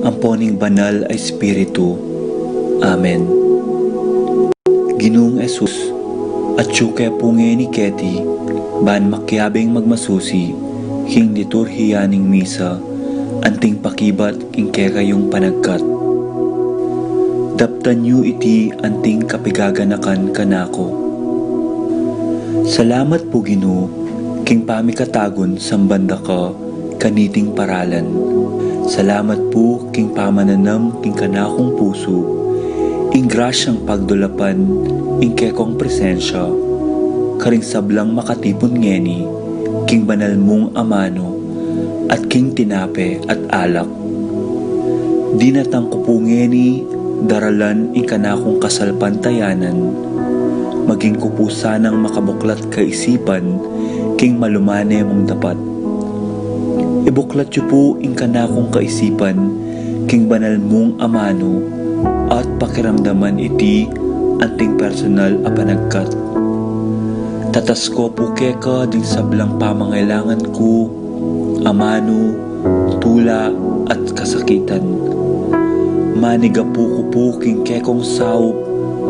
amponing banal ay Espiritu. Amen. Ginoong Esus, at syuke punge ni Keti, ban makyabing magmasusi, king liturhiyaning misa, anting pakibat king kekayong panagkat. Daptan yu iti anting kapigaganakan kanako. Salamat po Ginoo, king pamikatagon sambanda ka, kaniting paralan. Salamat po king pamananam king kanakong puso, ing grasyang pagdulapan, ing kekong presensya, karing sablang makatipon ngeni, king banal mong amano, at king tinape at alak. Dinatang ko po ngeni, daralan ing kanakong kasalpantayanan, maging ko po sanang makabuklat kaisipan, king malumane mong dapat. Ibuklat yu po ing kanakong kaisipan, king banal mong amano, at pakiramdaman iti anting personal a panagkat. Tatas ko po keka ding sablang pamangailangan ko, amano, tula at kasakitan. Maniga po ko po king kekong saup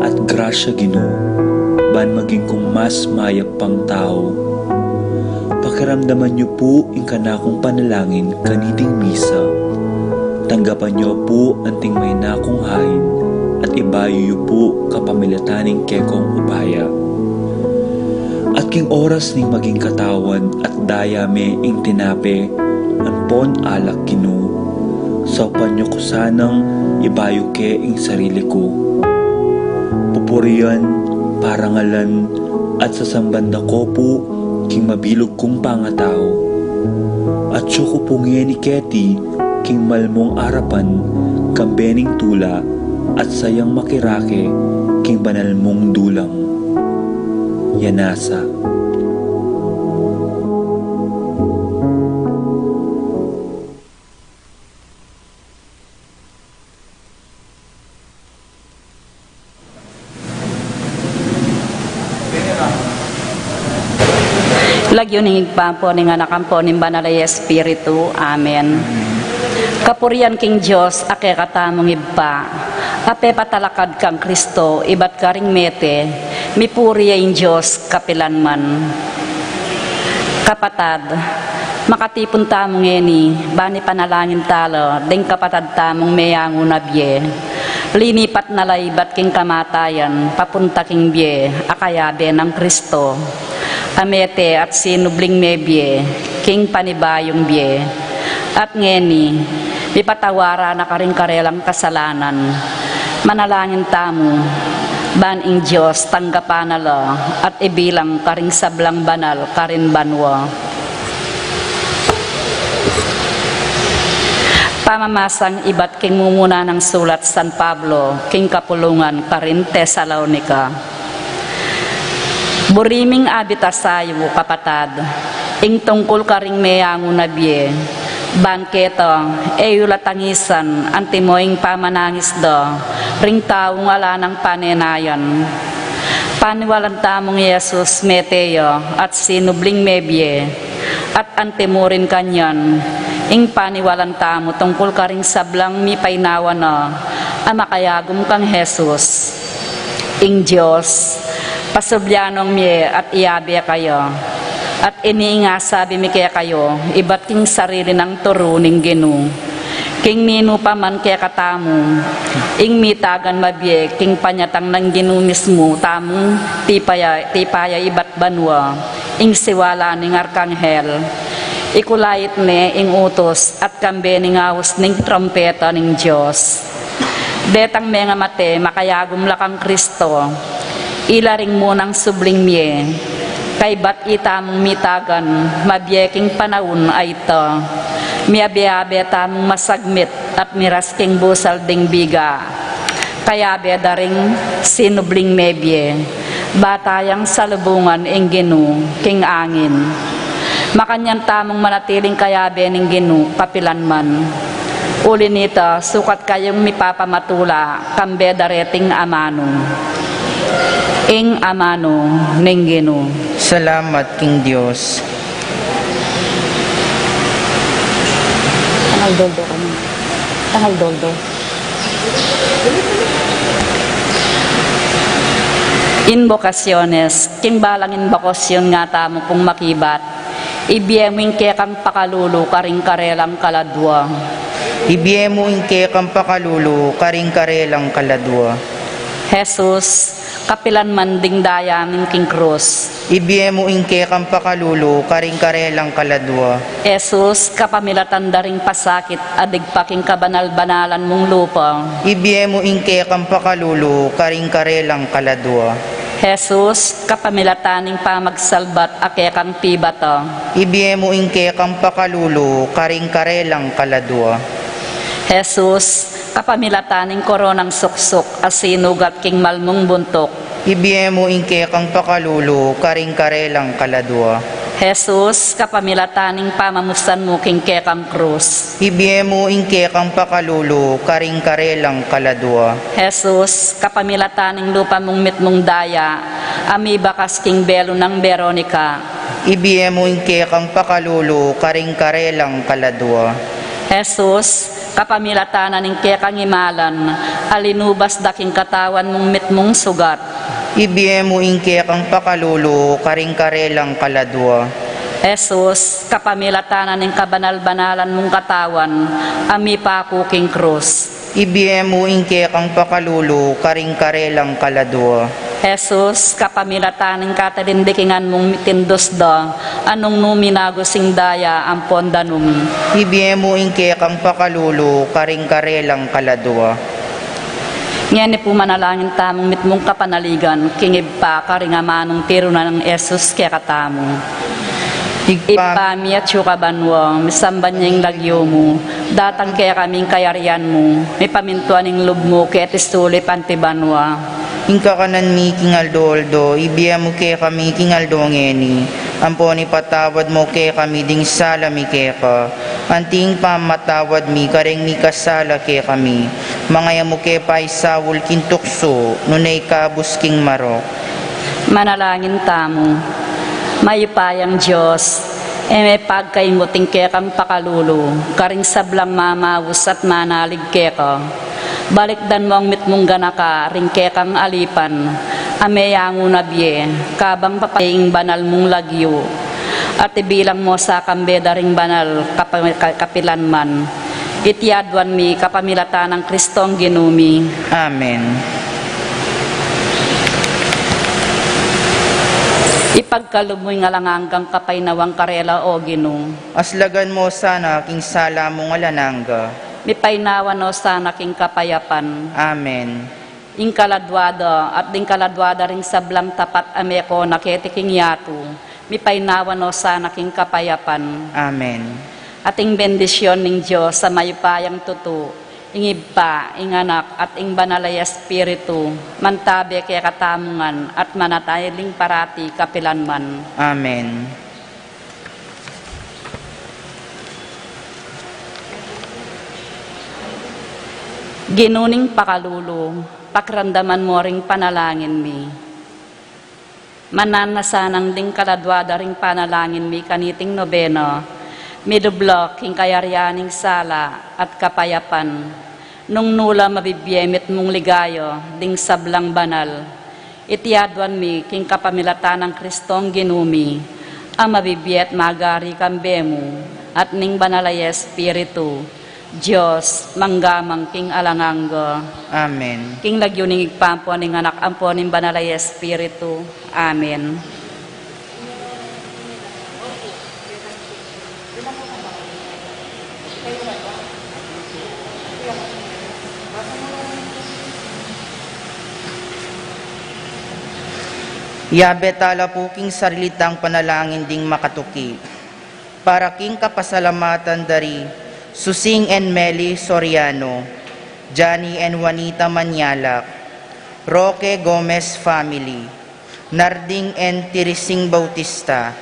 at grasya Ginoo, ban maging kong mas mayap pang tao. Pakiramdaman niyo po ing kanakong panalangin kaniting misa. Tanggapan niyo po anting may nakong hain at ibayo niyo po kapamilataning kekong upaya. At king oras ning maging katawan at dayame ing tinape ampon alak Ginoo. Saupan niyo ko sanang ibayo ke ing sarili ko. Pupurian, parangalan at sasambanda ko po king mabilog kong pangatao. At siyo ko pungi ni Keti, king malmong arapan, kambening tula, at sayang makirake, king banal mong dulang. Yanasa. Lagyo ning igpampo ning anakampo ning banal ay Espiritu. Amen. Kapurian king Dios ake katamong ibba. Ape patalakad kang Kristo ibat karing mete. Mipuri ing Dios kapilanman. Kapatad, makatipon tamong eni, bani panalangin talo, ding kapatad tamong meyango na biye. Linipat na laybat king kamatayan, papunta king biye, akayabe ng Kristo. Amete at sinubling mebye, king panibayong bye, at ngeni, ipatawara na karing karelang kasalanan, manalangin tamo, ban ing Diyos tanggapanala, at ibilang karing sablang banal karin banwa. Pamamasang ibat king mumuna ng sulat San Pablo, king kapulungan karin Tesalonica. Buriming abitasayo kapatad, ing tungkol karing meyango na biye, banketo, eyulatangisan, antimoing pamanangis do, ring taong ala ng panenayan. Paniwalang tamong Yesus meteo at sinubling mebye, at antimurin kanyan, ing paniwalang tamo tungkol karing sablang mipaynawa na, amakayagom kang Jesus, ing Diyos, pasubyanong miye at iyabe kayo. At iniinga sabi mi kaya kayo, ibat king sarili ng turuning Ginoo. King nino pa man kaya katamu, ing mitagan mabiye, king panyatang ng Ginoo mismo, tamong tipaya ibat banwa, ing siwala ning arkanghel. Ikulayit ne ing utos at kambe ning awos ning trompeta ning Diyos. Detang mga mate, makayagom lakang Kristo, ilaring mo ng subling miye, kay bat itamong mitagan, mabyeking panahon ay ito, miyabe-abe tamong masagmit at mirasking busal ding biga, kaya bedaring sinubling mebye, batayang salubungan ing Ginoo, king angin, makanyan tamong manatiling kayabe ning Ginoo, kapilanman. Uli nito, sukat kayong mipapamatula, kambe dareting amano. Ing amano ning Ginoo. Salamat king Dios. Nagdodo kami. Tangal doldo. Invocaciones, kimbalang invokasyon nga tamo kung makibat. Ibiyeming ke kang pakalulu karing karelang kaladwa. Ibiemo inke kang pakalulu karing karelang kaladwa. Jesus, kapilan manding dayamin king krus. Ibiemo inke kang pakalulu karing karelang kaladwa. Jesus, kapamilatan daring pasakit adig paking kabanal-banalan mong lupa. Ibiemo inke kang pakalulu karing karelang kaladwa. Jesus, kapamilataning pamagsalbat akekang pibata. Ibiemo inke kang pakalulu karing karelang kaladwa. Jesus, kapamilataning koronang suksok asinugat king malmong buntok. Ibiemo inke kang pakalulu karing karelang kaladwa. Jesus, kapamilataning pamamusan mo king kekang krus. Ibiemo inke kang pakalulu karing karelang kaladwa. Jesus, kapamilataning lupa mong mitmong daya, ami bakas king belo ng Veronica. Ibiemo inke kang pakalulu karing karelang kaladwa. Jesus, kapamilatanan ng kekang imalan, alinubas daking katawan mong mitmong sugat. Ibiemo inke kang pakalulu karing karelang kaladwa. Jesus, kapamilatanan ng kabanal-banalan mong katawan, ami paku king krus. Ibiemo inke kang pakalulu karing karelang kaladwa. Jesus, kapamilataning katadindikingan mong mitindos da, anong numinagosing daya ang pondanum. Ibiemo inke kang pakalulu karing karelang kaladwa. Ngayon po manalangin tamong mitmong kapanaligan, kingib pa karingamanong tiro na ng Jesus kaya katamo. Ipami at syukabanwa, misamban niyang lagyo mo, datang kaya kaming kayarian mo, may pamintuan ng lub mo kaya tistuli pantibanwa. Inka kanan mi kingaldo-aldo, ibiemo ke kami kingaldo ngeni. Amponi patawad mo ke kami ding sala mi ke ka. Anting pamatawad mi kareng mi kasala ke kami. Mangaya mo ke paisawul kintukso, nunay kabus king marok. Manalangin tamo, mayupayang Diyos, may pagkaimuting kekang pakalulu, karing sablang mamawus at manalig keka. Balikdan mo ang mitmong ganaka, ring kekang alipan, ameyango na biye, kabang papaying banal mong lagyo. At ibilang mo sa kambeda ring banal kapilan man. Itiadwan mi kapamilatan ng Kristong ginumi. Amen. Ipagkalumoy nga lang hanggang kapaynawang karela o ginong. Aslagan mo sana king sala mong alananga. Mipaynawan o sana king kapayapan. Amen. Ing kaladwada at ding kaladwada ring sablang tapat ameko naketiking yatu. Mipaynawan o sana king kapayapan. Amen. Ating bendisyon ning Diyos sa mayupayang tutu, ing iba, ing anak, at ing banalay espiritu, mantabe kaya katamungan, at manatayiling parati kapilanman. Amen. Ginuning pakalulu, pakramdaman mo ring panalangin mi. Mananasanang ding kaladwada ring panalangin mi kaniting nobeno, midublok king kayaryaning sala at kapayapan, nung nula mabibiyemit mong ligayo, ding sablang banal. Itiadwan mi king kapamilatan ng Kristong ginumi, ang mabibiyet magari kambemu, at ning banalay espiritu, Diyos, manggamang king alanganggo. Amen. King lagyuning igpampo ning anak ampo ning banalay espiritu. Amen. Yabe tala po king sarilitang panalangin ding makatuki. Para king kapasalamatan dari, Susing and Meli Soriano, Johnny and Juanita Manyalak, Roque Gomez family, Narding and Tirising Bautista,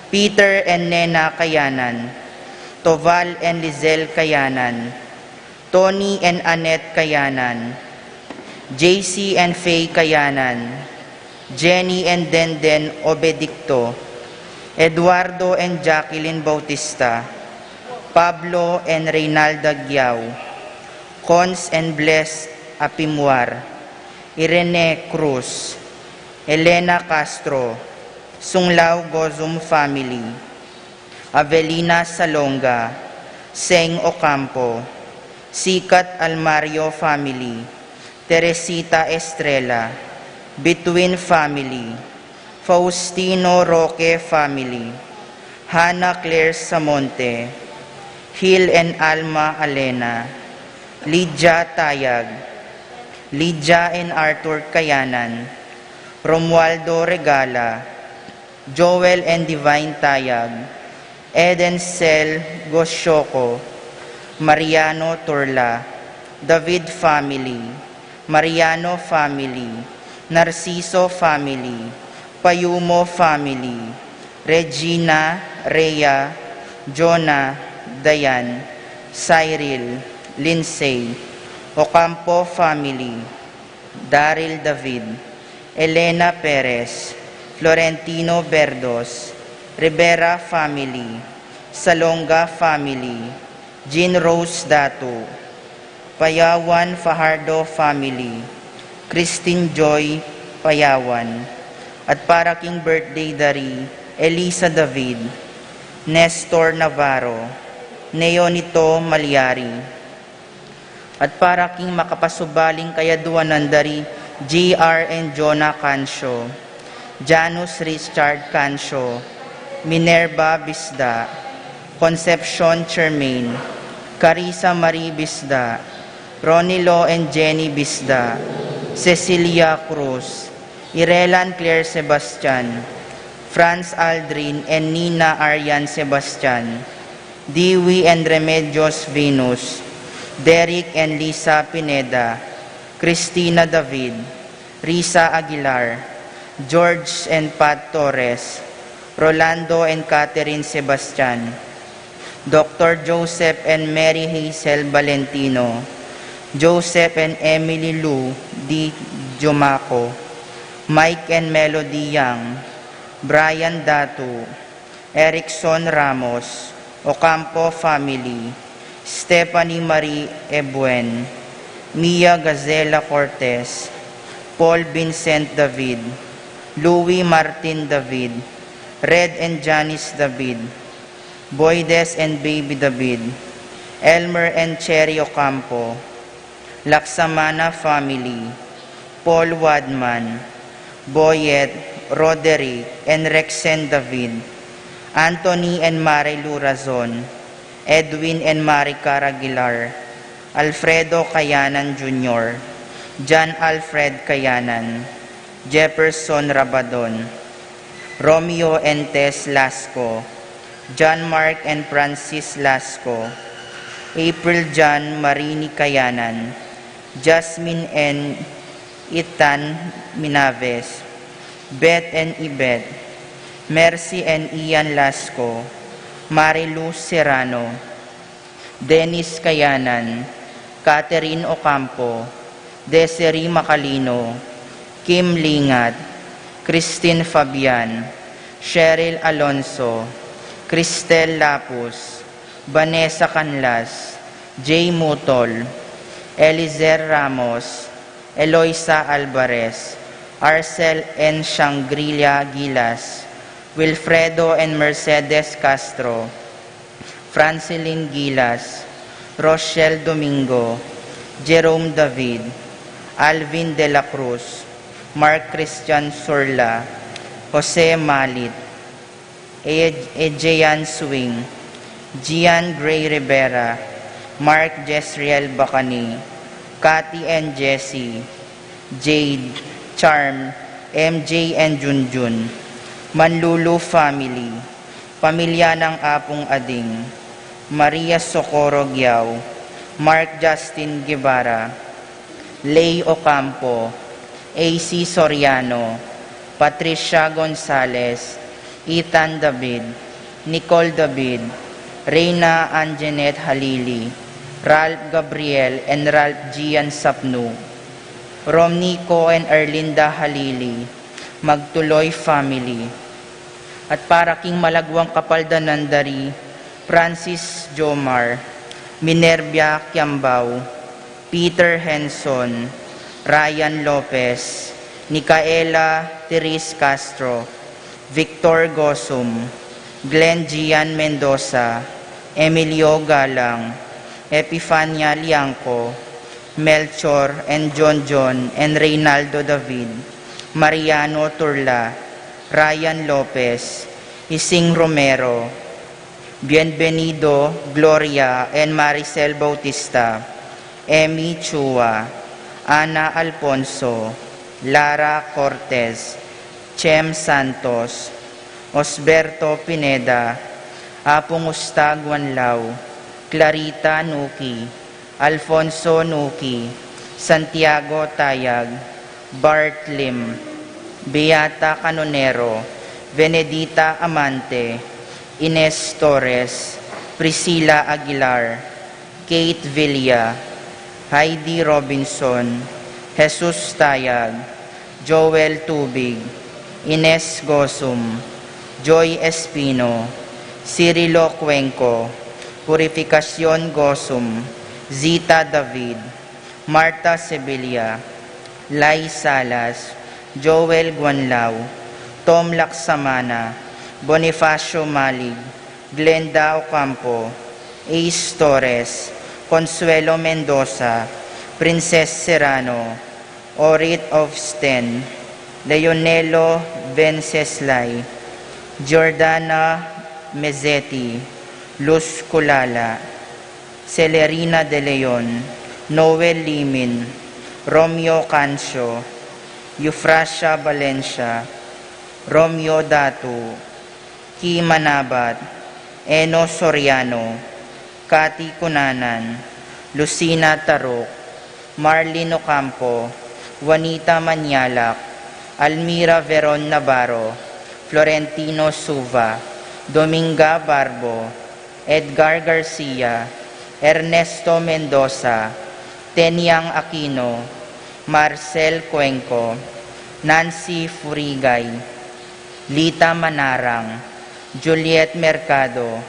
Peter and Nena Kayanan, Toval and Lizelle Kayanan, Tony and Annette Kayanan, JC and Faye Kayanan, Jenny and Denden Obedicto, Eduardo and Jacqueline Bautista, Pablo and Reynalda Giao, Cons and Bless Apimwar, Irene Cruz, Elena Castro, Sunglao Gozum family, Avelina Salonga, Seng Ocampo, Sikat Almario family, Teresita Estrella, Between family, Faustino Roque family, Hannah Claire Samonte, Hil and Alma Alena, Lydia Tayag, Lydia and Arthur Kayanan, Romualdo Regala, Joel and Divine Tayag, Eden Cel Gosyoko, Mariano Turla, David family, Mariano family, Narciso family, Payumo family, Regina, Rhea, Jonah, Dayan, Cyril, Lindsay, Ocampo family, Daryl David, Elena Perez, Florentino Berdos, Rivera family, Salonga family, Jean Rose Datu, Payawan Fajardo family, Christine Joy Payawan, at para king birthday dari, Elisa David, Nestor Navarro, Neonito Malyari, at para king makapasubaling kayaduanan dari, J.R. and Jonah Cancio, Janus Richard Cancio, Minerva Bisda, Concepcion Chermain, Carissa Marie Bisda, Ronilo and Jenny Bisda, Cecilia Cruz, Irelan Claire Sebastian, Franz Aldrin and Nina Arian Sebastian, Dewey and Remedios Venus, Derek and Lisa Pineda, Cristina David, Risa Aguilar, George and Pat Torres, Rolando and Catherine Sebastian, Dr. Joseph and Mary Hazel Valentino, Joseph and Emily Lou D. Jumaco, Mike and Melody Young, Brian Datu, Erickson Ramos, Ocampo family, Stephanie Marie Ebuen, Mia Gazela Cortez, Paul Vincent David, Louis Martin David, Red and Janice David, Boydes and Baby David, Elmer and Cherry Ocampo, Laksamana family, Paul Wadman, Boyet, Roderick, and Rexen David, Anthony and Marilu Razon, Edwin and Maricar Aguilar, Alfredo Kayanan Jr., John Alfred Kayanan, Jefferson Rabadon, Romeo and Tess Lasco, John Mark and Francis Lasco, April John Marini Kayanan, Jasmine and Ethan Minaves, Beth and Ibet, Mercy and Ian Lasco, Marilu Serrano, Dennis Kayanan, Catherine Ocampo, Desiree Macalino, Kim Lingat, Christine Fabian, Cheryl Alonso, Cristel Lapus, Vanessa Canlas, Jay Mutol, Elizer Ramos, Eloisa Alvarez, Arcel and Shangri-La Gilas, Wilfredo and Mercedes Castro, Francilyn Gilas, Rochelle Domingo, Jerome David, Alvin de la Cruz, Mark Christian Surla, Jose Malit, Ejean Swing, Gian Gray Rivera, Mark Jesriel Bacani, Cathy and Jessie, Jade, Charm, MJ and Junjun, Manlulu family, Pamilya ng Apong Ading, Maria Socorro Giao, Mark Justin Guevara, Lay Ocampo, AC Soriano, Patricia Gonzalez, Ethan David, Nicole David, Reyna Anjanette Halili, Ralph Gabriel and Ralph Gian Sapnu, Romnico and Erlinda Halili, Magtuloy family, at para king malagwang kapaldanan dari, Francis Jomar, Minervia Kiambao, Peter Henson, Ryan Lopez, Nicaela Teres Castro, Victor Gosum, Glenn Gian Mendoza, Emilio Galang, Epifania Liangco, Melchor and John and Reynaldo David, Mariano Turla, Ryan Lopez, Ising Romero, Bienvenido Gloria and Maricel Bautista, Emmy Chua, Ana Alfonso, Lara Cortez, Chem Santos, Osberto Pineda, Apong Ustag Wanlaw, Clarita Nuki, Alfonso Nuki, Santiago Tayag, Bart Lim, Beata Canonero, Benedita Amante, Ines Torres, Priscilla Aguilar, Kate Villa, Heidi Robinson, Jesus Tayag, Joel Tubig, Ines Gosum, Joy Espino, Cirilo Cuenco, Purificación Gosum, Zita David, Marta Sevilla, Lai Salas, Joel Guanlao, Tom Laksamana, Bonifacio Malig, Glenda Ocampo, Ace Torres, Consuelo Mendoza, Princess Serrano, Orit of Sten, Leonelo Venceslay, Jordana Mezzetti, Luz Culala, Celerina De Leon, Noel Limin, Romeo Cancio, Eufrasia Valencia, Romeo Datu, Ki Manabat, Eno Soriano, Cathy Cunanan, Lucina Tarok, Marlene Ocampo, Juanita Manyalak, Almira Veron Navarro, Florentino Suva, Dominga Barbo, Edgar Garcia, Ernesto Mendoza, Tenyang Aquino, Marcel Cuenco, Nancy Furigay, Lita Manarang, Juliet Mercado,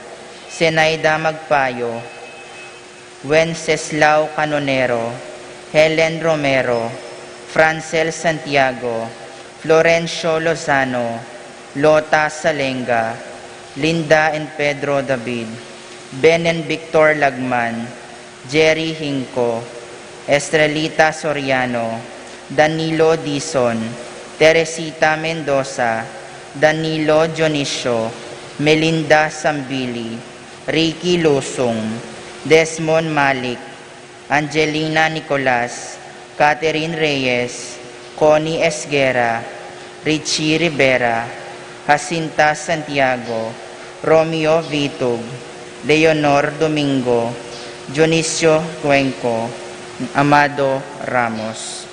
Zenaida Magpayo, Wenceslao Canonero, Helen Romero, Francel Santiago, Florencio Lozano, Lota Salenga, Linda and Pedro David, Ben and Victor Lagman, Jerry Hinco, Estrelita Soriano, Danilo Dizon, Teresita Mendoza, Danilo Dionisio, Melinda Sambili, Ricky Lusong, Desmond Malik, Angelina Nicolas, Catherine Reyes, Connie Esguera, Richie Rivera, Jacinta Santiago, Romeo Vitug, Leonor Domingo, Dionisio Cuenco, Amado Ramos.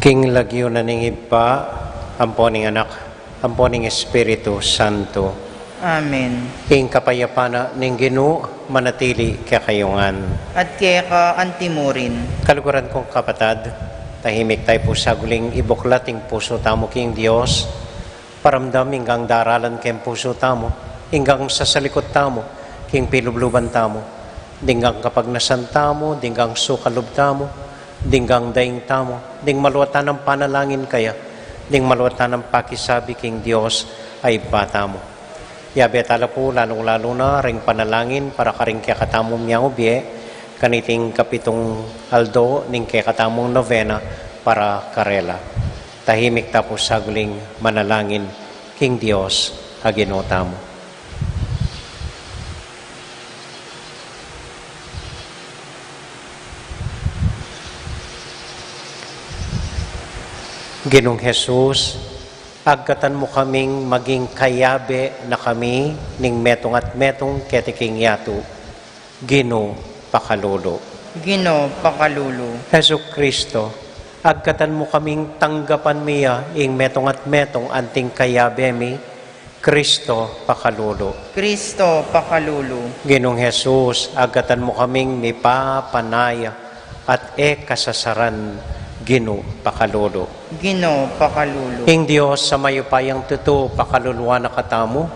King lagyo na ning iba, amponing anak, amponing Espiritu Santo. Amen. King kapayapana ning Ginoo manatili kakayungan. At kaya ka antimurin. Kaluguran kong kapatad, tahimik tayo po sa guling ibuklating puso tamo king Dios. Paramdam inggang daralan kem puso tamo, inggang sasalikot tamo, king pilubluban tamo. Dinggang kapag nasan tamo, dinggang sukalub tamo, dinggang daing tamo, ding maluwatan ng panalangin kaya, ding maluwatan ng pakisabi king Dios ay bata mo. Yabe tala po lalong-lalo na ring panalangin para karing kaya katamong niyang ubye, kaniting kapitong aldo ning kaya katamong novena para karela. Tahimik tapos sa guling manalangin king Dios aginota mo. Ginong Jesus, agkatan mo kaming maging kayabe na kami ning metong at metong ketiking yato. Gino pakalolo. Gino pakalulu. Heso Kristo, agkatan mo kaming tanggapan miya ing metong at metong anting kayabe mi. Kristo pakalolo. Kristo pakalulu. Ginong Jesus, agkatan mo kaming mipapanaya at kasasaran Gino pakalolo. Gino pakalulu. Ing Diyos sa mayupayang tuto pakaluluwa na katamo,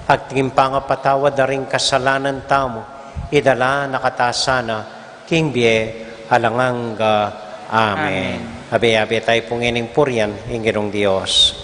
at timpangapatawad na rin kasalanan tamo, idala nakatasana, king bie alanganga. Amen. Abe-abe tayo pong ining puryan, ing Ginong Diyos.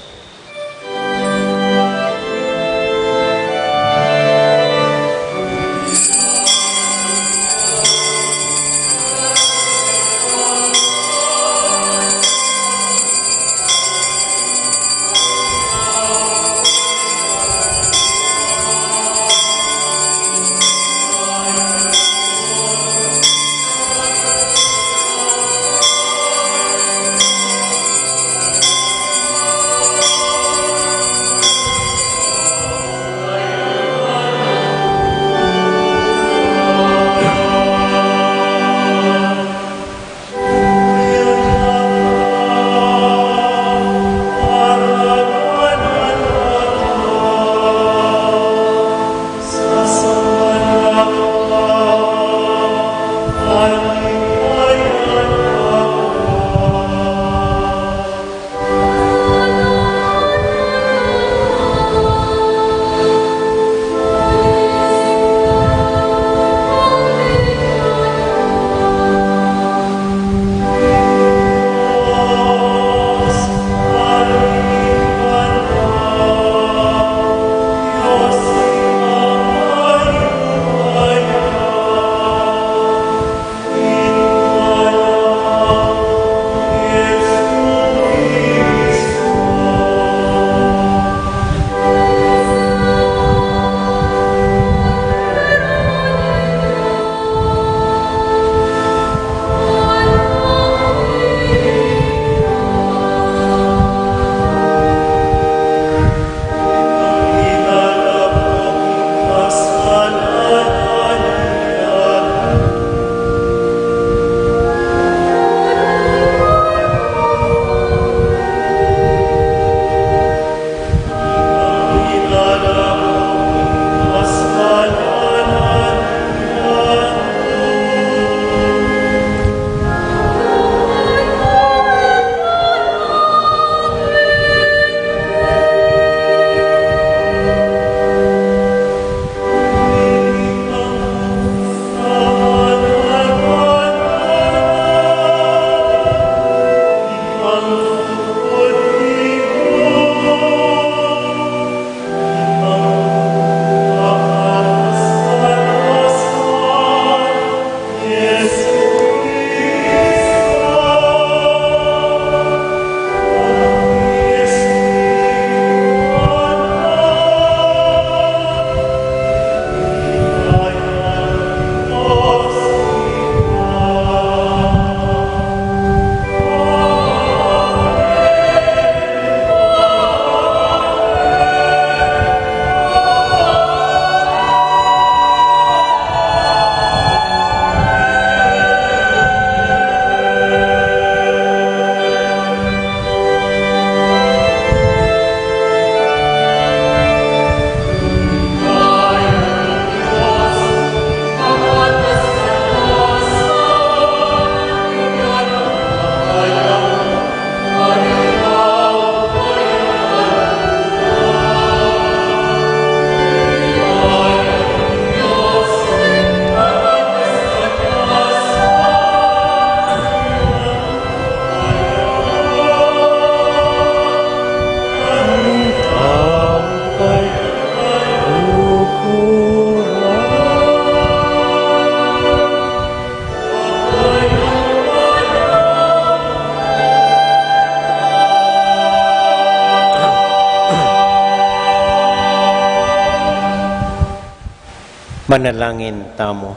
Manalangin tamo.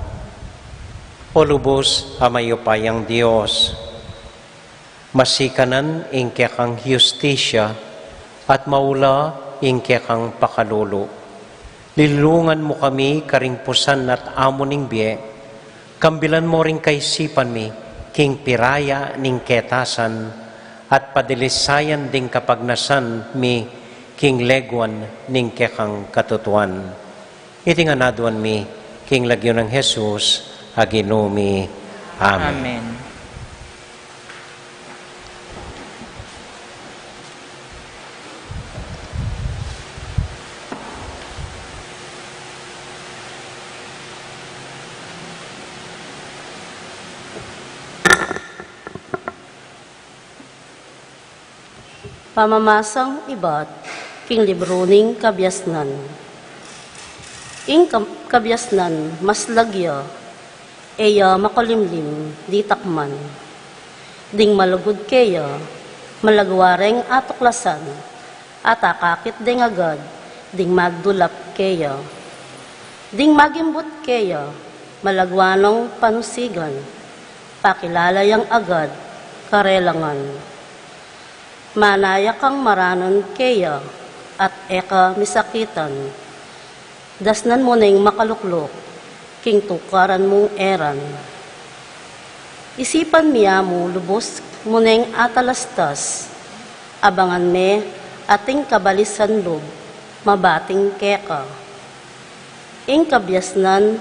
O lubos amayupayang Diyos, masikanan ingke kang justisya at maula ingke kang pakalulu. Lilungan mo kami karingpusan at amuning biye, kambilan mo ring kaisipan mi, king piraya ning ketasan, at padilisayan ding kapagnasan mi, king leguan ning kekang katutuan. Itinganaduan mi, king lagyo ng Jesus, aginumi. Amen. Amen. Pamamasang ibat, king libruning kabyasnan. Ing kabyasnan, mas lagya, eya makalimlim, di takman. Ding malugod keya, malagwareng atuklasan, at akakit ding agad, ding magdulap keya. Ding magimbot keya, malagwanong panusigan, pakilalayang agad, karelangan. Manaya kang maranon keya, at eka misakitan. Dasnan mo na yung makaluklok, king tukaran mong eran. Isipan miya mo lubos mo na yung atalastas, abangan me ating kabalisan loob, mabating keka. Ing kabyasnan,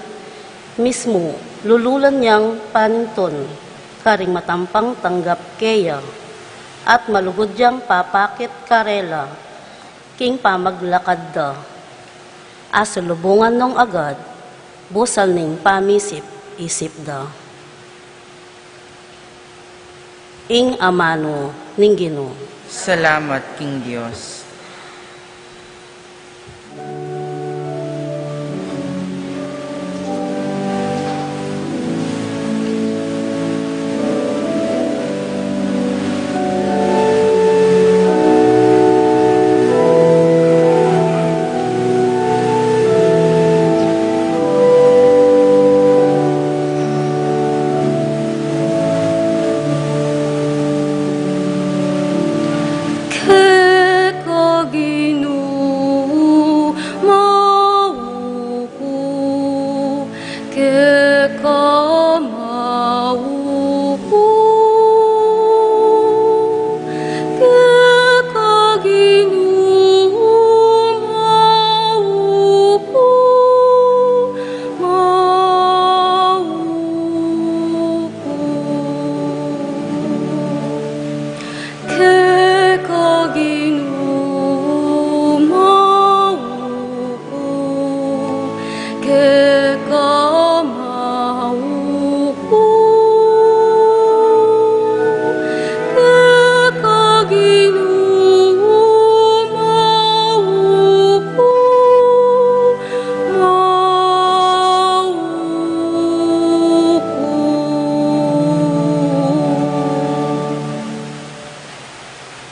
mismo lululan niyang paninton, karing matampang tanggap keya. At malugod diyang papakit karela, king pamaglakad da. Asalubungan nung agad, busal ning pamisip-isip da. Ing amano ning Ginoo. Salamat, King Diyos.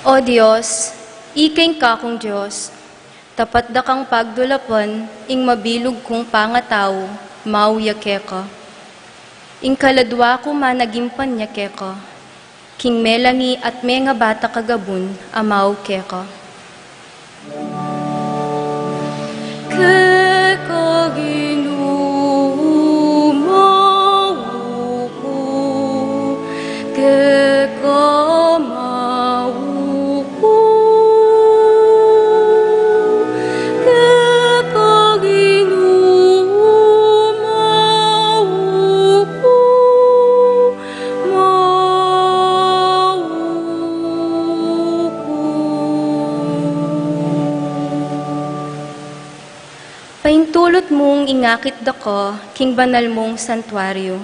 O Diyos, iking kakong Diyos, tapat da kang pagdulapan, ing mabilog kong pangataw, mauya keka. Ing kaladwa ko managimpan niya keka, king melangi at may nga bata kagabun, amaw keka. Keka Ginoo, mauko, keka mauko, keka Ginoo, mauko, paintulot mong ingakit dako, king banal mong santuaryo.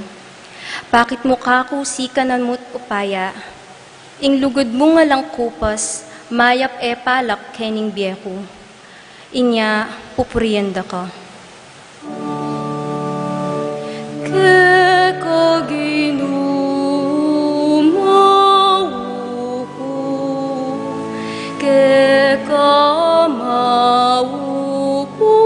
Bakit mo kakusikan mo't upaya, ing lugod mo nga lang kupas, mayap e palak kening biyeko. Inya pupuriyan dako. Keka Ginoo, mauko, keka mauko,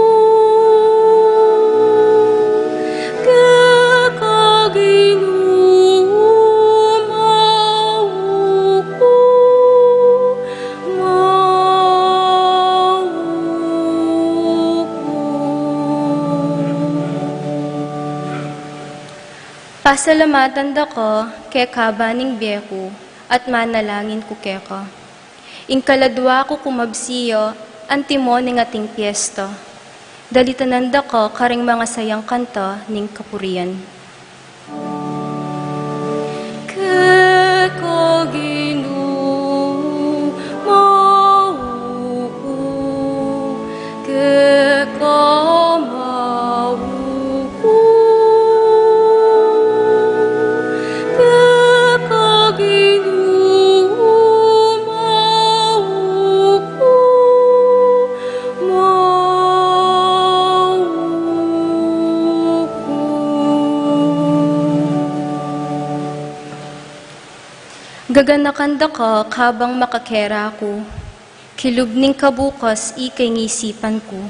keka Ginoo, mauko, pasalamatan dako, keka baning biyeko, at manalangin ko keka. Ing kaladwa ko kumabsiyo, antimo ning ating piyesta. Dalitanan dako, karing mga sayang kanta ning kapurian. Keka Ginoo, mauko, keka mauko, Gaganakanda ka kabang makakera ko. Kilubning kabukas ikay ngisipan ko.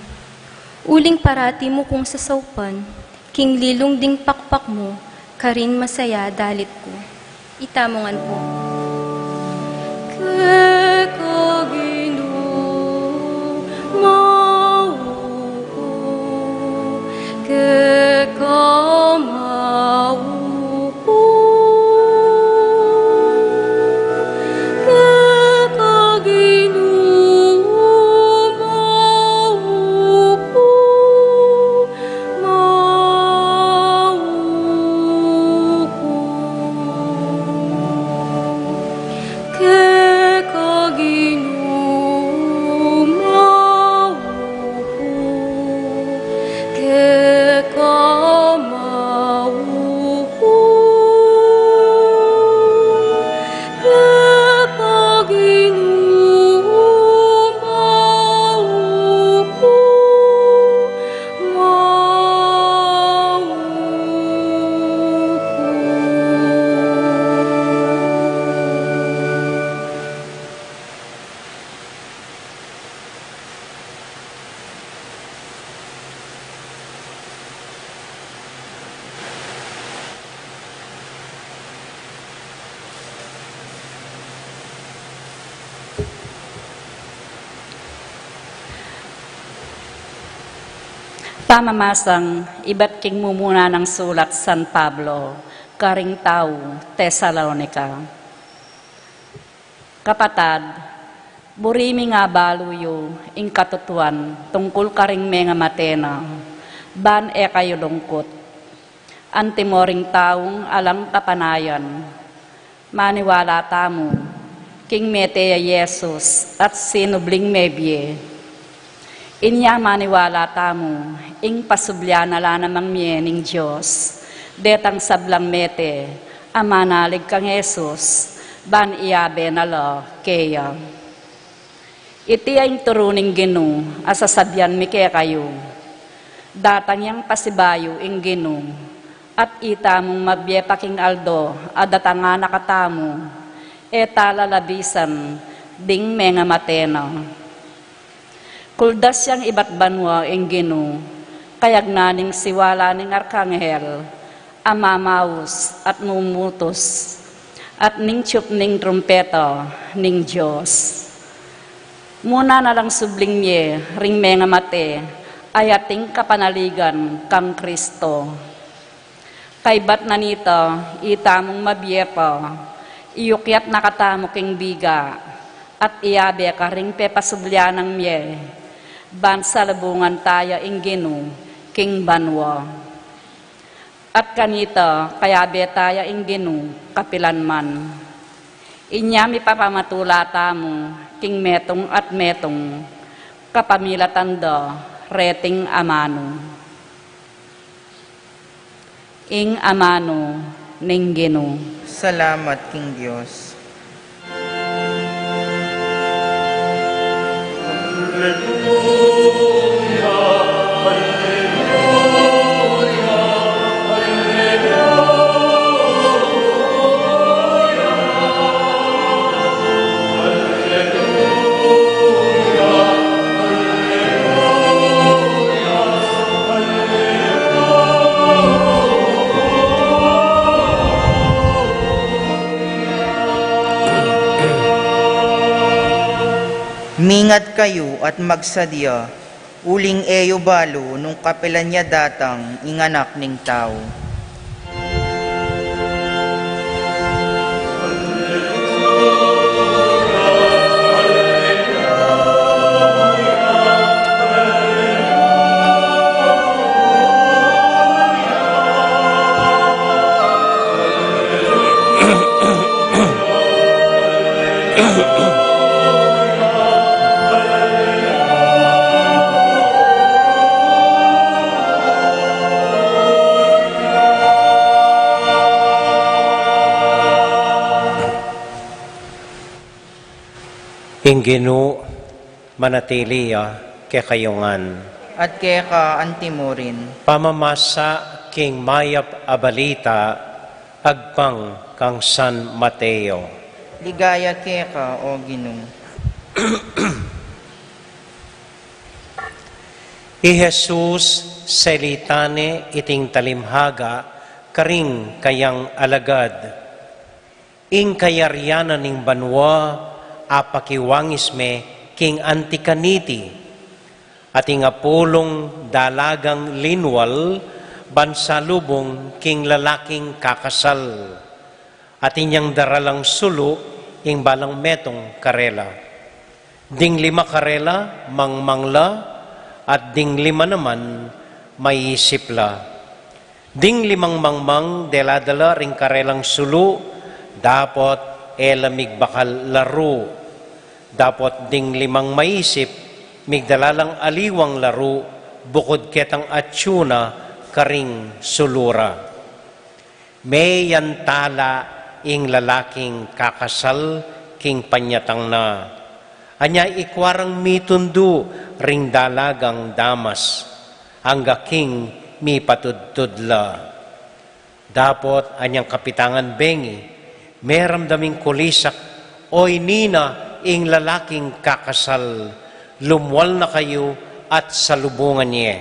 Uling parati mo kung sasawpan, king lilong ding pakpak mo, karin masaya dalit ko. Itamongan po. Pamamasang iba't king mumuna ng sulat San Pablo, karing tao, Tesalonica. Kapatad, burimi nga baluyo, ing katutuan, tungkol karing mga matena, ban e kayo lungkot. Antimoring taong alang tapanayan, maniwala tamo, king meteya Yesus at sinubling mebye. Inya maniwala tamo, ing pasublia na la namang miyening Diyos, detang sablang mete, amanalig kang Jesus, ban iyabe na lo, keya. Iti ay turuning Ginu, asasabyan mi kaya kayo, datang yang pasibayo ing Ginu, at ita mong mabyepaking aldo, adatanga nakatamo, etalalabisan, ding mga matena. Kuldas yang iba't banwa ing Ginu, kayag naning siwala ning Arkanghel, amamaus at mumutos, at ning tiyup ning trumpeta ning Diyos. Muna na lang subling niye, ring mga mate, ay ating kapanaligan kang Kristo. Kay bat na nito, itamong mabyepa, iyukyat nakatamo king biga, at iyabe ka ring pepasublya ng miye, ban sa labungan tayo ing Ginu, king banwa. At kanita, kaya betaya ing Ginu, kapilan man. Inya mi papamatulata mo, king metong at metong, kapamilatanda, reting amano. Ing amano, ning Ginu. Salamat, King Diyos. Mingat kayo at magsadya, uling eyo balo nung kapilan niya datang inganak ning tao. Inginu manatiliya kekayungan. At kaya antimorin, Pamamasa king mayap abalita agpang kang San Mateo. Ligaya keka, o Ginoo. I Jesus selitane iting talimhaga karing kayang alagad. Ing kayaryanan ning banwa apakiwangis me king antikaniti. At ingapulong dalagang linwal bansalubong king lalaking kakasal. At inyang daralang sulu ing balang metong karela. Ding 5 karela mangmangla at ding 5 naman may isipla. Ding 5 mangmang deladala ring karelang sulu, dapat elamig bakal laro. Dapat ding 5 maisip, migdalalang aliwang laro, bukod ketang atsuna karing sulura. May yantala ing lalaking kakasal king panyatang na. Anya ikwarang mitundu ring dalagang damas, hangga king mi patudtudla. Dapot anyang kapitangan bengi, meram daming kulisak, oy nina ing lalaking kakasal, lumwal na kayo at salubungan niya.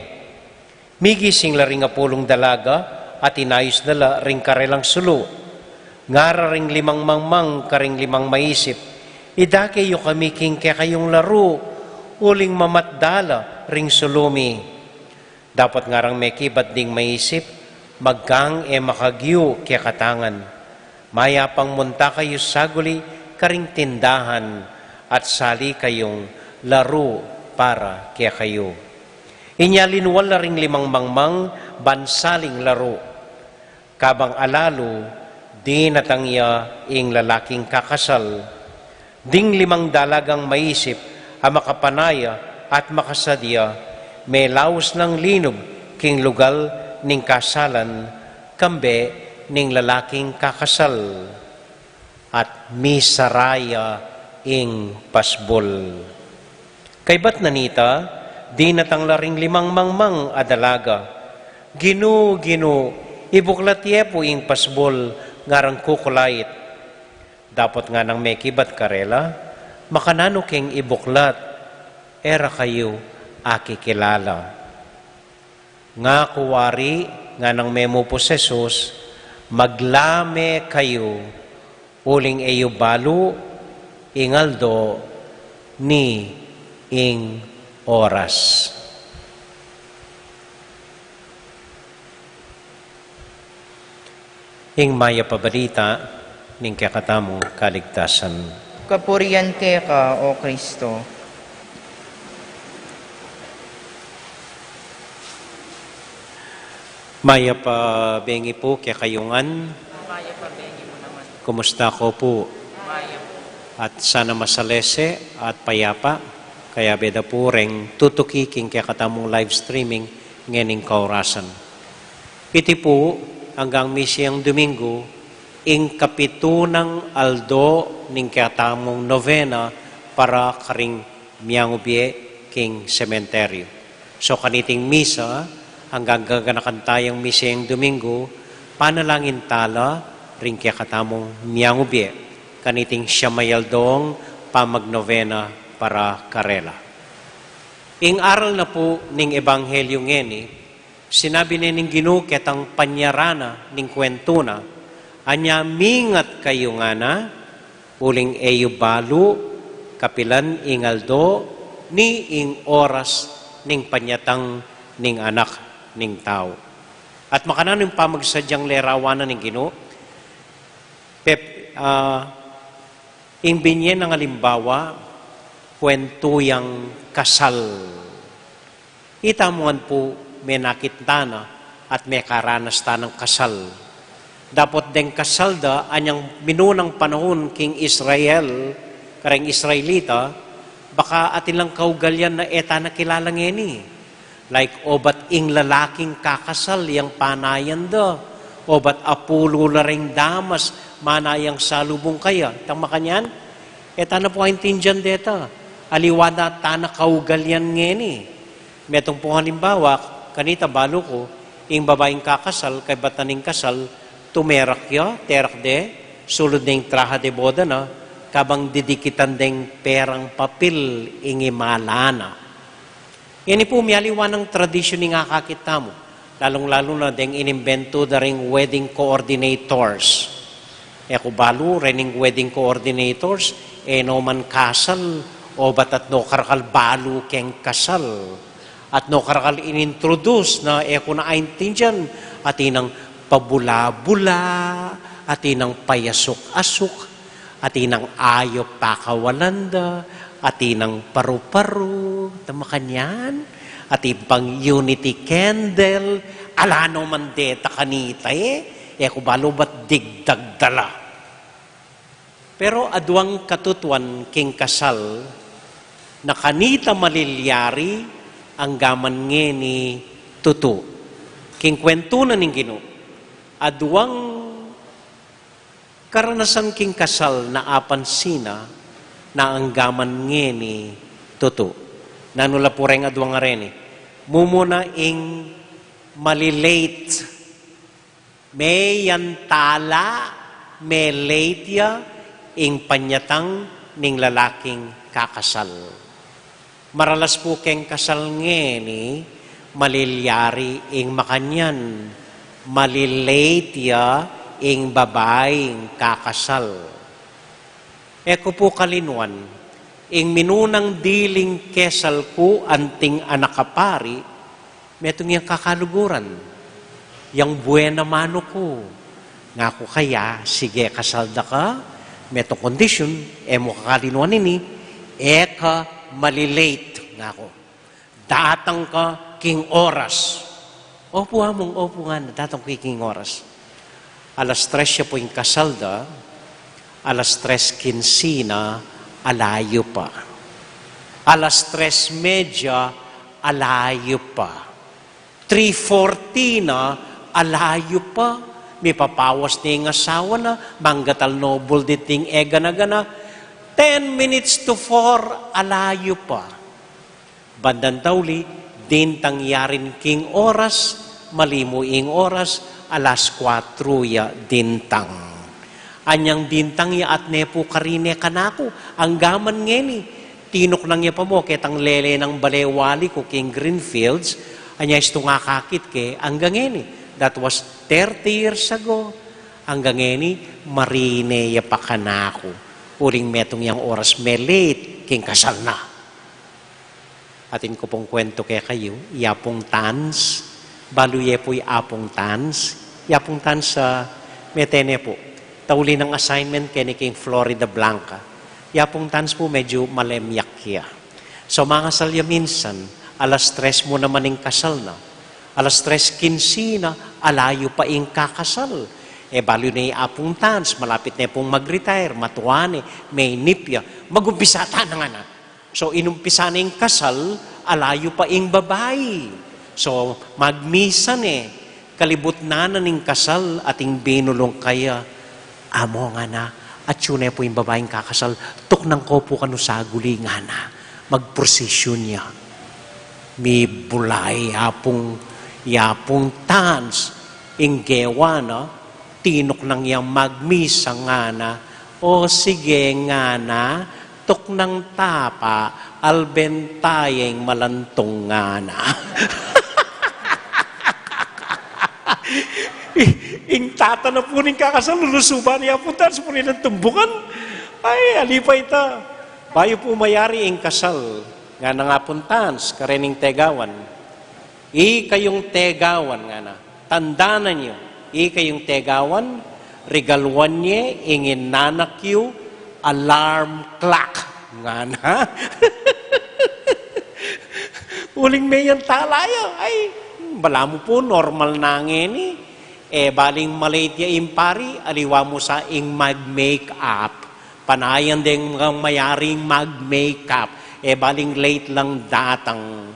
Migising la ring apulong dalaga at inayos nala ring karelang sulu. Ngara ring 5 mangmang karing 5 maisip, ida kayo kami king kayong laro, uling mamatdala ring sulumi. Dapat ngarang may kibat ding maisip, maggang makagyo kaya katangan. Maya pang munta kayo saguli karing tindahan at sali kayong laro para kaya kayo. Inyalinwal na ring 5 mangmang bansaling laro. Kabang alalo, di natangya ing lalaking kakasal. Ding 5 dalagang maisip, makapanaya at makasadya, may laos ng linog king lugal ning kasalan, kambe ning lalaking kakasal, at misaraya ing pasbol. Kay ba't nanita, di natanglaring 5 mangmang adalaga, Gino, ibuklat yepo ing pasbol, ngarang kukulait. Dapat nga nang may kibat karela, makanano king ibuklat, era kayo akikilala. Nga kuwari, nga nang memo po Jesus, maglame kayo, uling eyo balo, ingaldo, ni ing oras. Ing maya pabalita, ning kakatamong kaligtasan. Kapurian keka, o Kristo. Maya pa bengi po kaya kayungan. Kumusta ko po? At sana masalese at payapa. Kaya beda po ring tutukiking kaya katamong live streaming ngening kaurasan. Iti po hanggang misiyang Domingo, ing kapitunang aldo ning katamong novena para karing miyangubye king sementeryo. So kaniting misa, hanggang gaganakan tayong misiyang Domingo, panalangin tala ring katamong miyangubye, kaniting siyamayaldong pamagnovena para karela. Ing aral na po ning ebanghelyo ngeni, sinabi ni ning Ginoo ketang panyarana ning kwentuna, anya mingat kayo nga na, uling eyo balo, kapilan ingaldo, ni ing oras ning panyatang ning anak ning tao. At makanan yung pamagsadyang lerawanan ng Ginoo, ing binyen ng halimbawa, kwentuyang kasal. Itamuan po may nakitana at may karanas tanang kasal. Dapat deng kasalda anyang minunang panahon king Israel, kareng Israelita, baka atin lang kaugalyan na eta na kilala ngeni. Like, obat ing lalaking kakasal, yang panayan da. Obat apulo la ring damas, manayang salubong kaya. Tang makanyan, eta na po intindihan deta. Aliwada tana kaugalyan ngeni. Metong po halimbawa, kanita balo ko, ing babaeng kakasal, kay bataning kasal, tumerak ya, terak de, sulod na yung traha de boda na, kabang didikitan deng perang papel ingi malana. Ini po miyaliwan ng tradisyon nga kakita mo. Lalong-lalo na deng inimbento da ring wedding coordinators. Kung balo, rening wedding coordinators, no man kasal, o batat no karakal balo keng kasal. At no karakal inintroduce na kung naintindihan, at inang pabula-bula, at inang payasok-asok, at inang ayop pakawalanda, at inang paru-paru, tamakanyan, at ibang unity candle, alano man deta kanita kung balo ba't digdagdala. Pero adwang katutuan king kasal, na kanita malilyari, ang gaman ni tutu. King kwento na ning Ginoo, adwang karanasan king kasal na apansina, na ang gaman ni tutu. Nanula po rin adwang arene. Mumuna ing malilate. May yantala, may late ya, ing panyatang ning lalaking kakasal. Maralas po keng kasal ngeni, malilyari ing makanyan. Malilate ya, ing babaeng kakasal. Eko po kalinuan, ing minunang diling kesal ko anting anakapari, metong yung kakaluguran, yung buena mano ko. Nga ko kaya, sige kasalda ka, metong kondisyon, mo kakalinuan ini, ka malilate nga ko. Datang ka king oras. Opo among, opo nga, datang ko king oras. Alas 3 siya po yung kasalda, alas 3:15 alayo pa. Alas 3:30, alayo pa. 3:40 alayo pa. May papawas ni ng asawa na, manggatal noble diting gana-gana. 10 minutes to 4, alayo pa. Bandan tawli, din tangyarin king oras, malimo ing oras, alas 4 ya dintang. Anyang dintang ya at nepo karine kanako, ang gaman ngeni, tinok nang ya pa mo, ketang lele ng balewali ko king Greenfields, anya isto nga kakit ke, hanggang ngeni. That was 30 years ago. Hanggang ngeni, marine ya pa kanako. Uling metong yang oras may late, king kasal na. Atin ko pong kwento kaya kayo, yapong tans, baluye po'y apong tans, yapong tans sa metene po. Tauli ng assignment kay ni King Florida Blanca. Yapong tans po medyo malemyak hiya. So mga salya minsan, alas 3 mo naman yung kasal na. Alas 3:15 na, alayo pa yung kakasal. Balo na yung apong tans, malapit na pong mag-retire, matuwane, may nipya. Mag-umpisa na nga na. So inumpisa na yung kasal, alayo pa yung babae. So magmisan kalibot na ning kasal ating binulong kaya, amo nga na, at yun po yung babaeng kakasal, tuknang ko po kano sa guli nga na, magprosesyon niya. May bulay, yapong tans, inggewa na, tinok nang yang magmisa nga na, o sige nga na, tuknang tapa, albentayeng malantong nga na. Ing tata na po ning kakasal, lulusuban niya po tans po rin ang tumbukan. Ay, alipay ta. Bayo po mayari ing kasal, nga na nga puntans, karening tegawan. Kayong tegawan nga na. Tandanan nyo, kayong tegawan, regalwan niya, ingin nanak yu, alarm clock. Nga na. Uling may yung talaya. Ay, bala mo po, normal na ngeni. Baling malaytya impari, aliwa mo sa ing mag-make up. Panayan din ng mayaring mag-make up. Baling late lang datang.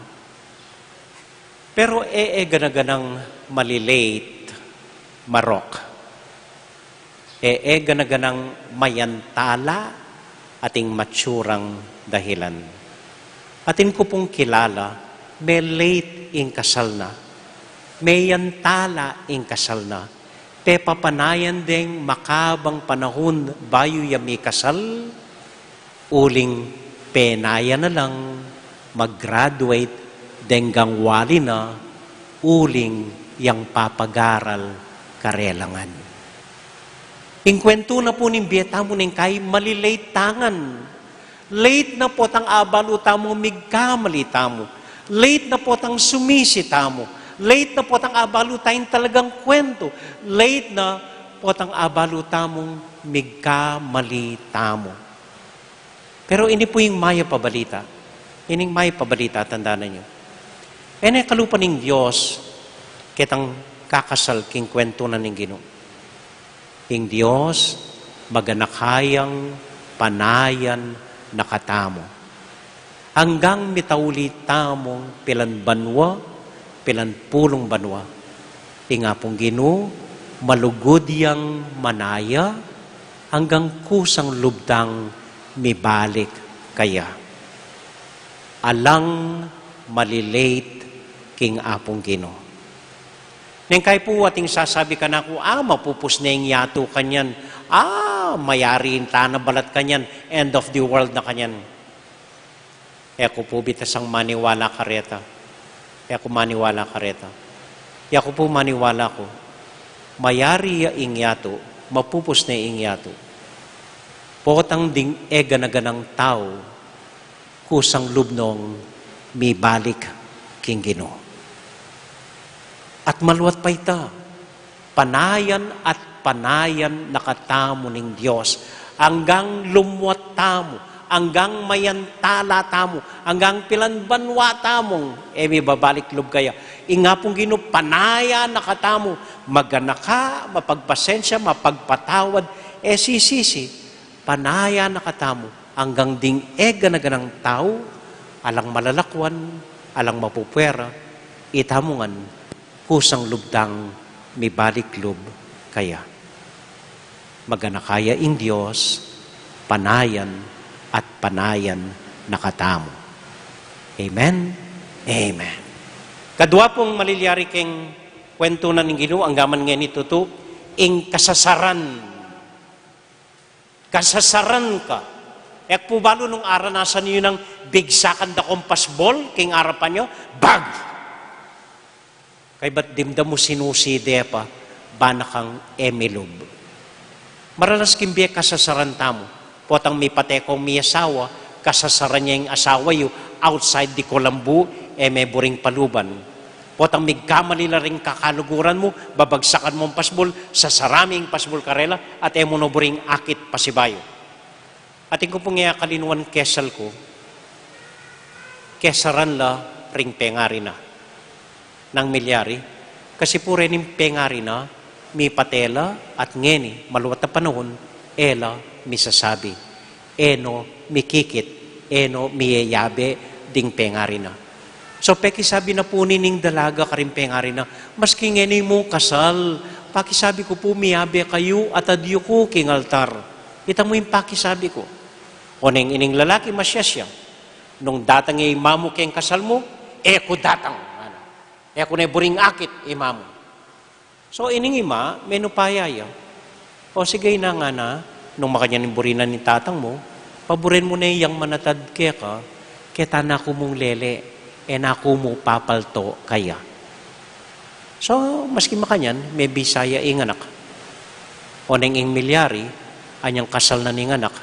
Pero ganaganang malilate, marok. Ganaganang mayantala, ating matsurang dahilan. Atin ko pong kilala, may late ing kasal na. May yantala ing kasal na. Te papanayan ding makabang panahon bayo yami kasal, Uling penaya na lang, mag-graduate, denggang wali na, uling yang papagaral karelangan. Ingkwento na po ng biyeta mo ng kay malilate tangan. Late na po tang abalo tamo migkamali tamo. Late na po tang sumisi tamo. Late na po tang abalo tayong talagang kwento. Late na po tang abalo tamong migkamali tamo. Pero ini po yung maya pabalita. Ining maya pabalita, tandaan nyo. Ene kalupa ng Diyos, kitang kakasal king kwento na ning Ginoo. Ing Diyos, maganakayang panayan nakatamo. Hanggang mitauli tamong pilan banwa, pilan pulong banwa. Inga pong Ginoo, malugod yang manaya, hanggang kusang lubdang mibalik kaya. Alang malilate king apong Ginoo. Neng kay po ating sasabi ka na ko, mapupus na yung yato kanyan. Mayariin ta na balat kanyan. End of the world na kanyan. Eko po bitasang maniwala kareta. Eko maniwala kareta. Eko po maniwala ko. Mayari ing yato, mapupus na ing yato. Potang ding eganaganang tao, kusang lubnong mi balik king Ginoo. At maluwat pa ita, panayan at panayan nakatamo ng Diyos, hanggang lumwat tamo, hanggang mayantala tamo, hanggang pilanbanwa tamong, may babalik lub kaya. Inga pong Ginoo, panayan nakatamo, maganaka, mapagpasensya, mapagpatawad, sisisi, panayan nakatamo, hanggang ding ganaganang tao, alang malalakwan, alang mapupwera, itamungan, kusang lubdang mibalik lub kaya. Maganakaya ing Diyos, panayan at panayan nakatamo. Amen? Amen. Kadwa pong maliliari keng kwento na ng Ginoo, ang gaman nga ni tuto, ing kasasaran. Kasasaran ka. Ek po balo nung aranasan niyo ng bigsakan da kompasbol, king arapan nyo, bag! Kay ba't dimda mo sinuside pa, banakang emilub. Maranas kimbiya kasasaran tamo. Potang may patekong may asawa, kasasaran niya yung asawa yu, outside di Kolambu, may buring paluban. Potang migkamalila rin kakaluguran mo, babagsakan mong pasbol, sa saraming pasbol karela, at mo no buring akit pasibayo. Ating ko pong kalinuan kesal ko, kesaran la ring pengari na ng milyari, kasi po rin yung pengari na, mi patela at ngeni, maluwat na panahon, ela misasabi, eno mikikit, eno miyayabe, ding pengari na. So pekisabi na po nining dalaga karing pengari na, maski ngeni mo kasal, pakisabi ko po miyabe kayo at adyo ko king altar. Kita mo yung pakisabi ko. O neng ining lalaki masyasya, nung datang imamo keng kasal mo, eko datang. Eko na buring akit imamo. So ining ima, menupayaya. O sige na nga na, nung makanyanin burinan ni tatang mo, paborin mo na yung manatad ka, kita na ko mong lele, na ko mo papalto kaya. So, maski makanyan, may bisaya ing anak. O neng ing milyari, anyang kasal na ning anak,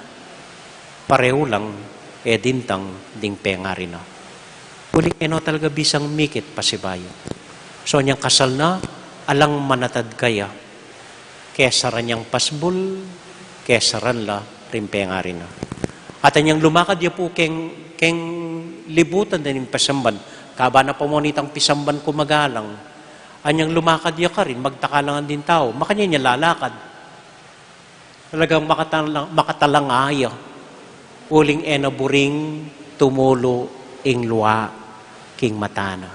pareho lang, dintang ding pengari na. Huling talaga bisang mikit pasibayo. So, anyang kasal na, alang manatad kaya, kesaran niyang pasbul, kesaran la, rimpengari na. At anyang lumakad ya po keng libutan din yung pasamban, kaba na pamonitang pisamban kumagalang, anyang lumakad ya ka rin, magtakalangan din tao, makanya niya lalakad. Talagang makatalangaya, uling enaburing tumulo ing luwa king matana.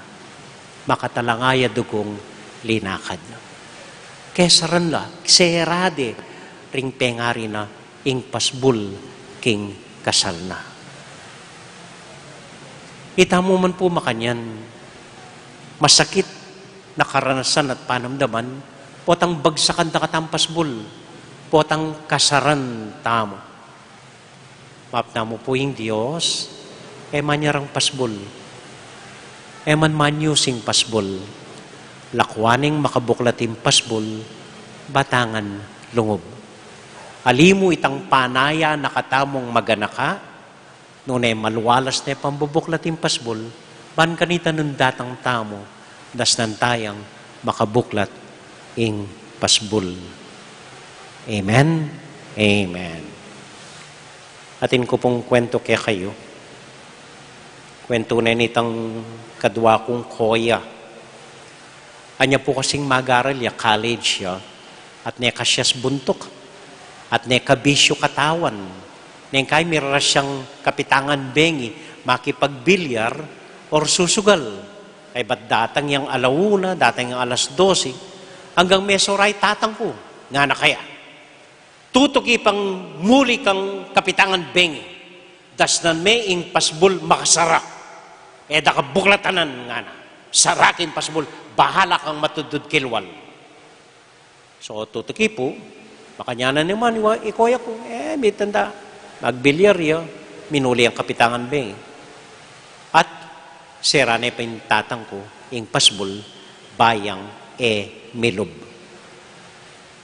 Makatalangaya dugong linakad na. Kesaran la, serade, ring pengari na, ing pasbul, king kasal na. Ita mo man po makanyan, masakit na karanasan at panamdaman, potang bagsakan na katang pasbul, potang kasaran tamo. Mapna mo po yung Diyos, manyarang pasbol. Man manyusing pasbol. Lakwaning makabuklating pasbol, batangan lungob. Alimu itang panaya nakatamong maganaka, nunay maluwalas na pambubuklating pasbol, ban kanita nun datang tamo, das nantayang makabuklat ing pasbol. Amen? Amen. Atin ko pong kwento kaya kayo. Kwento na nitang kadwa kong koya. Anya po kasing mag-aral ya, college ya, at neka siyas buntok, at neka bisyo katawan. Nengkay mira siyang kapitangan bengi, makipagbilyar or susugal. Ay ba't datang yung alauna, datang yung alas 12, hanggang mesoray tatang ko, nga na kaya. Tutok ipang muli kang kapitangan bengi, das nan may ing pasbol makasarak. Da ka buklatanan nga na, sarakin pasbol, bahala kang matudod kilwal. So tutuki po, makanyanan naman, ikoya ko, may tanda, magbilyar ya, minuli ang kapitangan bengi. At serane pa yung tatang ko, yung pasbol, bayang milob.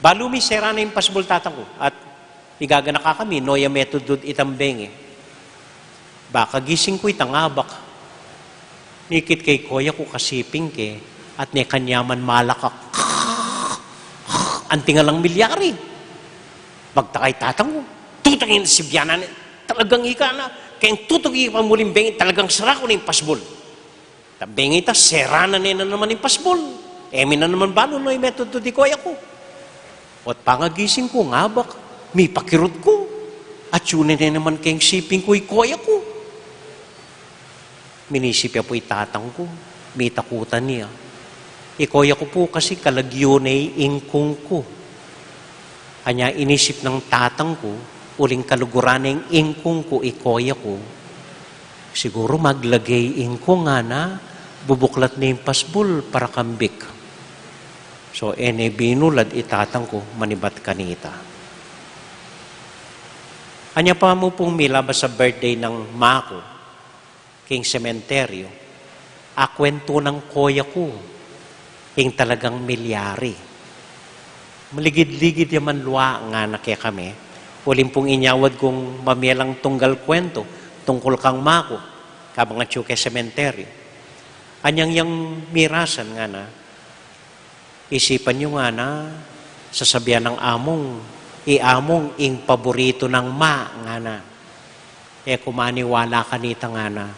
Balumi serane yung pasbol tatang ko, at igagana ka kami, noya metodod itang bengi. Baka gising ko itang abak, nikit kay koya ko kasiping ke, at ne kanyaman malakak, antingalang milyari. Magtakay tatang ko, tutangin si Biyanan, talagang ika na, kayang tutugin pa muling bengi, talagang sarako na yung pasbol. Bengi ta, serana na naman yung pasbol. Emi na naman balo no yung metodo di koya ko. At pangagising ko, ngabak, may pakirot ko. At yun na naman kayang siping ko, koya ko. Minisipya po itatang ko, may takutan niya. Ikoya ko po kasi kalagyon ay ingkong ko. Kanya inisip ng tatang ko, uling kaluguran ng ingkong ko, ikoya ko. Siguro maglagay ingkong nga na, bubuklat na yung pasbol para kambik. So, binulad itatang ko, manibat kanita. Anya pa mo pong milabas sa birthday ng mako, king sementeryo, kwento ng koya ko, king talagang milyari. Maligid-ligid yaman luwa nga na kaya kami, uling pong inyawad kong mamiyalang tunggal kwento, tungkol kang mako, kabang at yung sementeryo. Anyang yung mirasan nga na, isipan nyo nga na, sasabihan ng among, iamong ing paborito ng ma nga na. Kumaniwala ka nita nga na,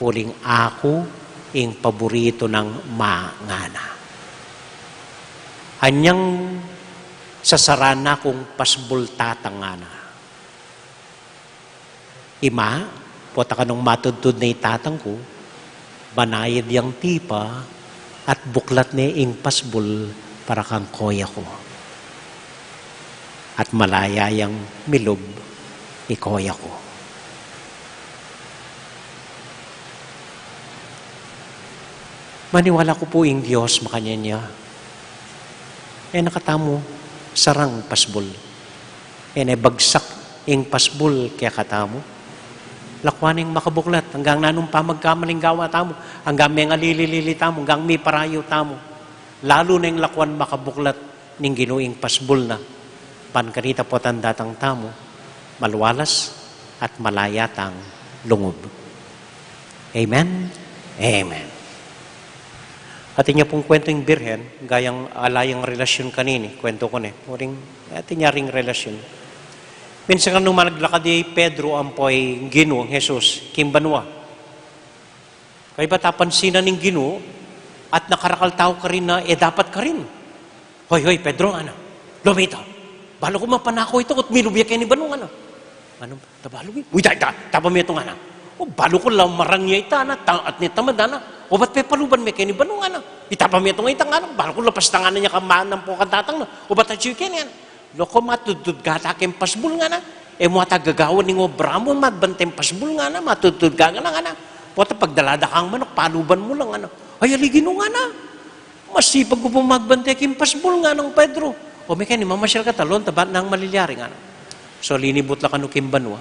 uling ako ing paborito ng ma nga na. Anyang sasarana kong pasbultata nga na. Ima, puta ka nung matudtod na itatang ko, banayad yang tipa at buklat na ing pasbul para kang koya ko. At malaya yang milob, ikoya ko. Maniwala ko po ing Diyos makanya niya. Nakatamo, sarang pasbol. Bagsak ing pasbol kaya katamo. Lakwaning makabuklat, hanggang nanong pamagkamaling gawa tamo, hanggang may ngalililili tamo, hanggang may parayo tamo. Lalo na yung lakwan makabuklat ning ginuing pasbol na. Pankanita po tandatang tamo, malwalas at malayatang lungob. Amen? Amen. At inya pong kwento yung birhen, gayang alayang relasyon kanini, kwento ko na, at inya ring relasyon. Minsan nung malaglakad di Pedro ampoy Gino, Jesus, kimbanwa. Kaya ba tapansinan ng Gino, at nakarakal tao ka rin na, dapat ka rin. Hoy, Pedro, lumita. Balo ko mapanako ito, at milubya kayo ni Banong, Ano, tabalo mo? Uy, tapam mo itong, balo ko lang marangya ita, at nitamad, o ba't paluban may kayo ni Banong, Itapam mo itong itang, balo ko lapas tangan niya kamaan ng pukatatang, o ba't at siya yan, Loko matudud ka takim pasbul nga na. Mo tagagawan ni Obramo, matbantem pasbul nga na, matudud ka nga na. Pota pagdalada kang manok, paluban mo lang, Ay, aligino nga na. Masipag ko pong magbante kim pasbul nga ng Pedro. O may kani, mamasyal ka talon, tabat na ang malilyari nga na. So, linibot lang kano kim banwa.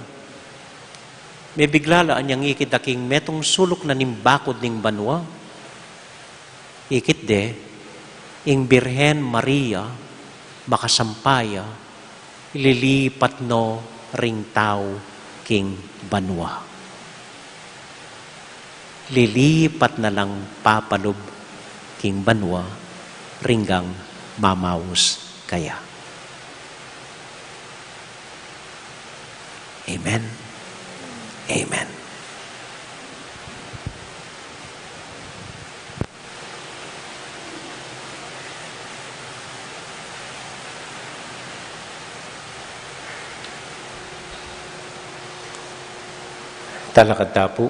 May biglalaan yang ikit aking metong sulok na nimbakod ning banwa. Ikit de, ing Birhen Maria, makasampaya, ililipat no ring tao king banwa. Lilipat na lang papalob king banwa, ringgang mamawos kaya. Amen. Amen. Talakad tapo.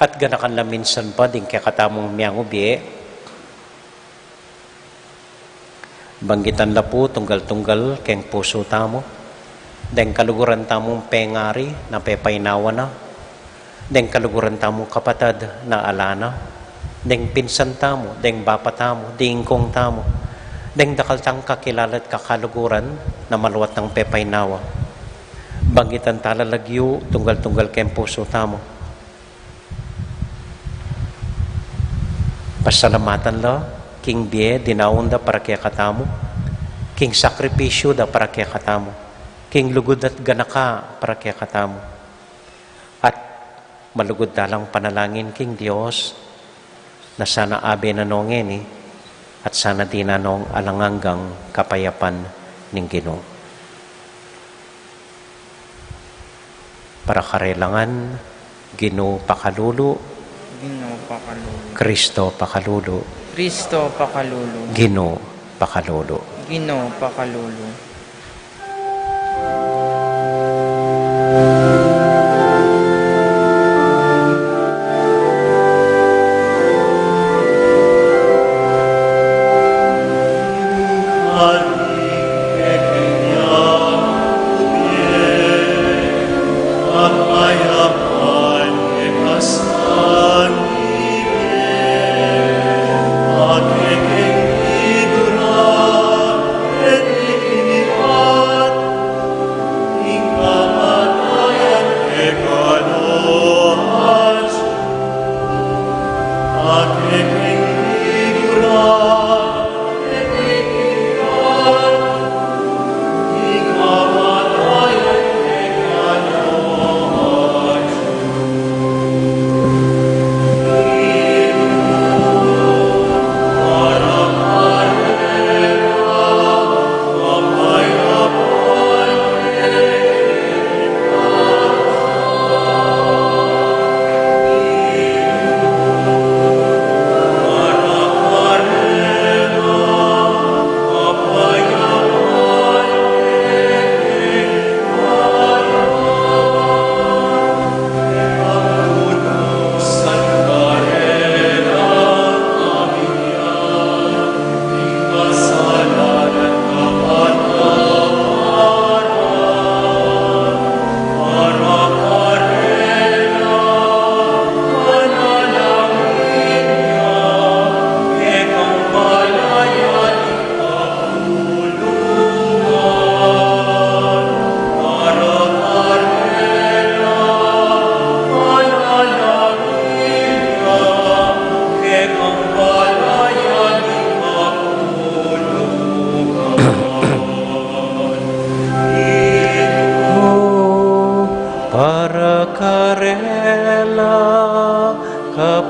At ganakan la minsan pa din kaya katamong miyang ubi. Banggitan la po tunggal-tunggal keng puso tamo. Deng kaluguran tamong pengari na pepaynawa na. Deng kaluguran tamong kapatad na alana. Deng pinsan tamo, deng bapa tamo, deng kong tamo. Deng dakaltang kakilalat kakaluguran na maluwat ng pepaynawa. Banggitan talalagyo, tunggal-tunggal keng puso tamo. Pasalamatan la, king bie, dinaunda para kaya katamo. King sakripisyo da para kaya katamo. King lugod at ganaka para kaya katamo. At malugod dalang panalangin king Diyos na sana abe na nongeni at sana di na nong alanganggang kapayapan ning Ginoo. Para karelangan, Ginoo pakalulu, Ginoo pakalulu. Kristo pakalulu, Kristo pakalulu. Ginoo pakalulu. Ginoo pakalulu.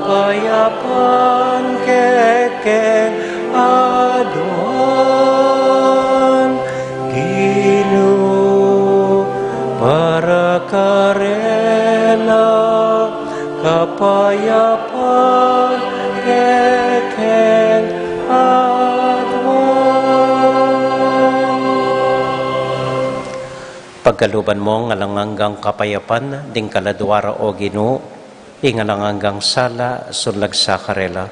kapayapan keke aduan Ginoo para karela kapayapan keke aduan. Pagkaluban mo ngalangang kapayapan ding kaladwara o Ginoo ingalangang sala sunlag sa karela,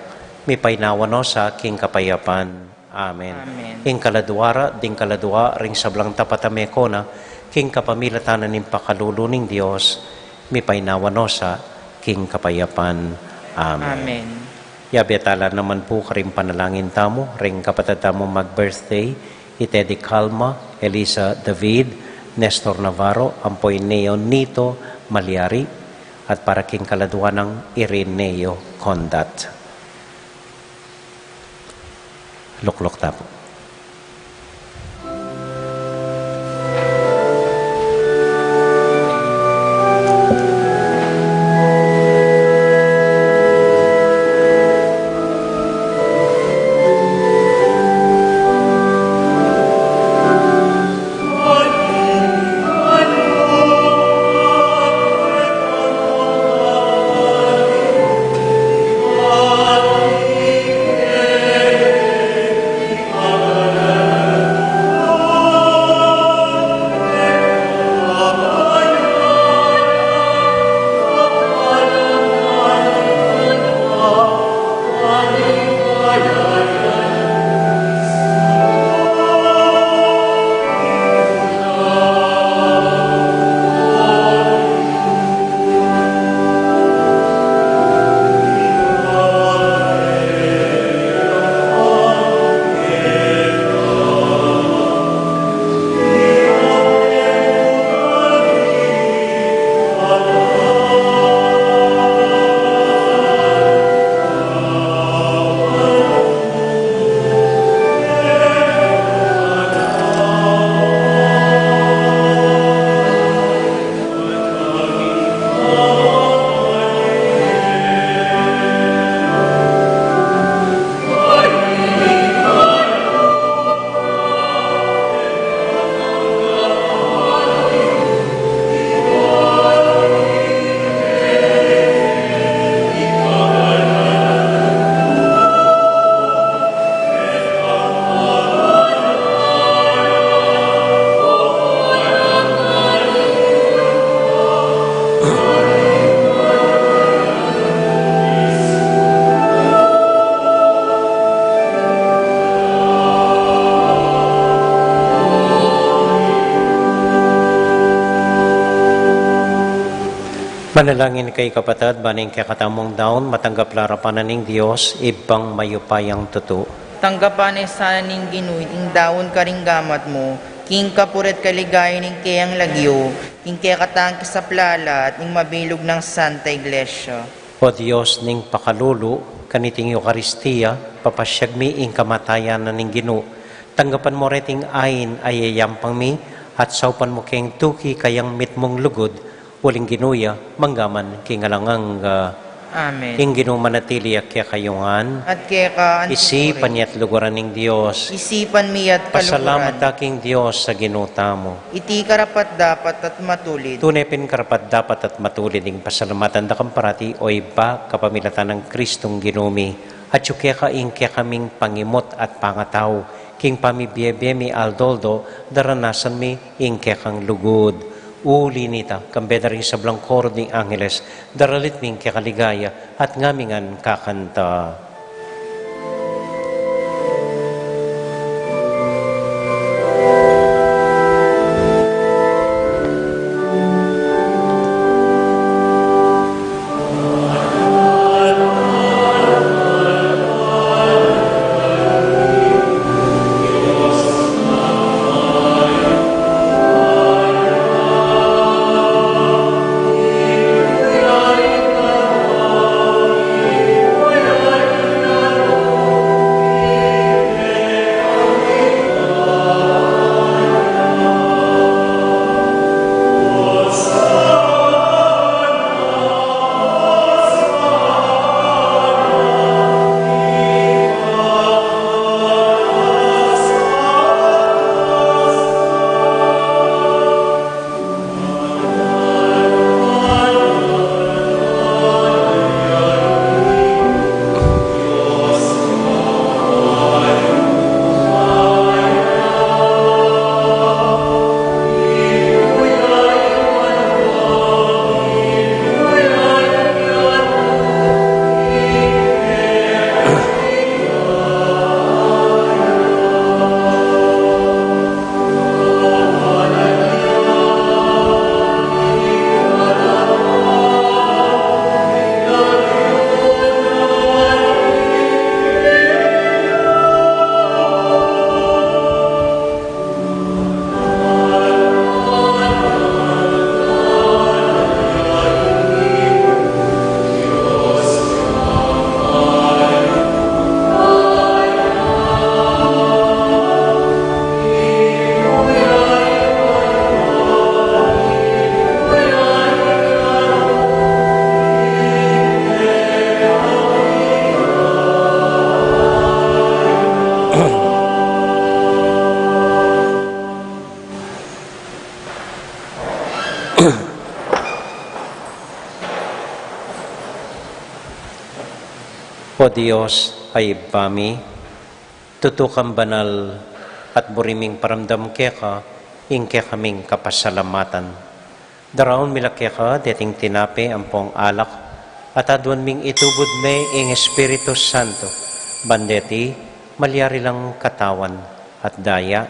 may painawa no sa aking kapayapan. Amen. Amen. Ing kaladwara, ding kaladwa, ring sablang tapatame ko na, king kapamilatanan ng pakaluluning Diyos, may painawa no sa king kapayapan. Amen. Amen. Yabetala naman po karing panalangin tamo, ring kapatid tamo mag-birthday, Itedi Calma, Elisa David, Nestor Navarro, Ampoy Neo Nito, Malyari at para king kaladwa ng Ireneo Condat. Luklok tapo. Manalangin kay kapatid, baning kay katamong daon, matanggap larapanan ng Diyos, ibang mayupayang tuto. Tanggapan sana ning ginuit, ing daon karing gamat mo, king kapuret kaligay ning kayang lagyo, king kaya katangki sa plala at ning mabilog ng Santa Iglesia. O Diyos ning pakalulu, kaniting Eucharistia, papasyag mi ing kamatayan na ning ginu. Tanggapan mo reting ayin ayayampang mi, at saupan mo keng tuki kayang mitmong lugod, waling ginuya, manggaman kingalangang Amen. ing ginu manatili at kaya kayungan. At kaya ka, Isipan niya't lugaran ng Diyos. isipan mi at Pasalamat kaluguran. aking Diyos sa ginuta mo. Iti karapat dapat at matulid. Tunay pin karapat dapat at matulid ng pasalamatan da kamparati o iba kapamilatan ng Kristong ginumi. At yung ka ing kaya kaming pangimot at pangataw. King pamibiyebe mi aldoldo, daranasan mi ing kaya kang lugod. Uli nita, kambeda rin sa blangkor ng Angeles, daralit ming kaya kaligaya at ngamingan kakanta. O Diyos ay bami, tutukang banal at buriming paramdam keka, ingke kaming kapasalamatan. Daraon mila keka, deting tinape ang pong alak, at adwan ming itubod me ing Espiritu Santo, bandeti, malyari lang katawan at daya,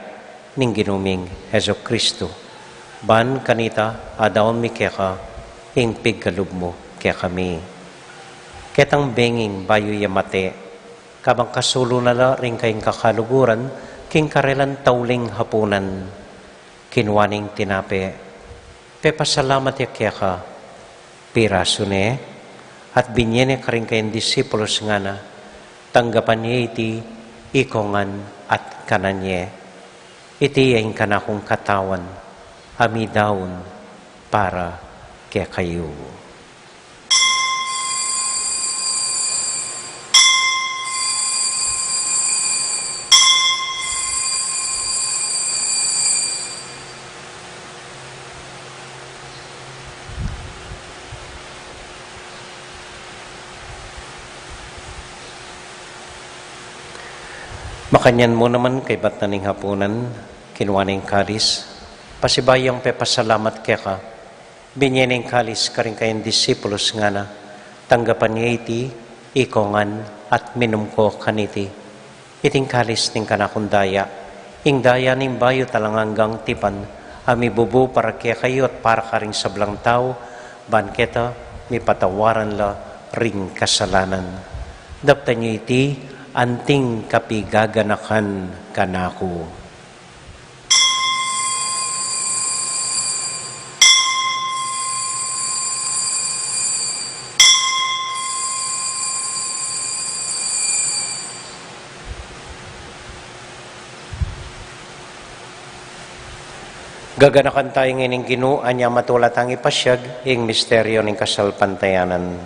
ning ginuming Heso Kristo. Ban kanita, adaon mi keka, ing pigkalub mo kaya kami. Ketang benging bayo yamate, kabang kasulo na la rin kayong kakaluguran, king karelan tauling hapunan, kinwaning tinape, pepasalamat ya kaya ka, piraso ne, at binyene ka rin kayong disipulos nga na, tanggapan niya iti, ikongan at kananye, iti yung kanakong katawan, amidaon para kaya kayo. Makanyan mo naman kay bat naning hapunan, kinwaning kalis, pasibayang pepasalamat kaya ka, binyening kalis ka rin kayong disipulos nga na, tanggapan niya iti, ikongan at minum ko kaniti. Iting kalis ning kanakundaya, ing daya ning bayo talanganggang tipan, ami bubu para kaya kayo at para ka rin sablang tao, banketa, mi patawaran la ring kasalanan. Dapta niyo iti, anting kapigaganakan kanako. Gaganakan tayo ngayon Ginoo, anya matulat ang ipasyag, ing misteryo ng kasalpantayanan.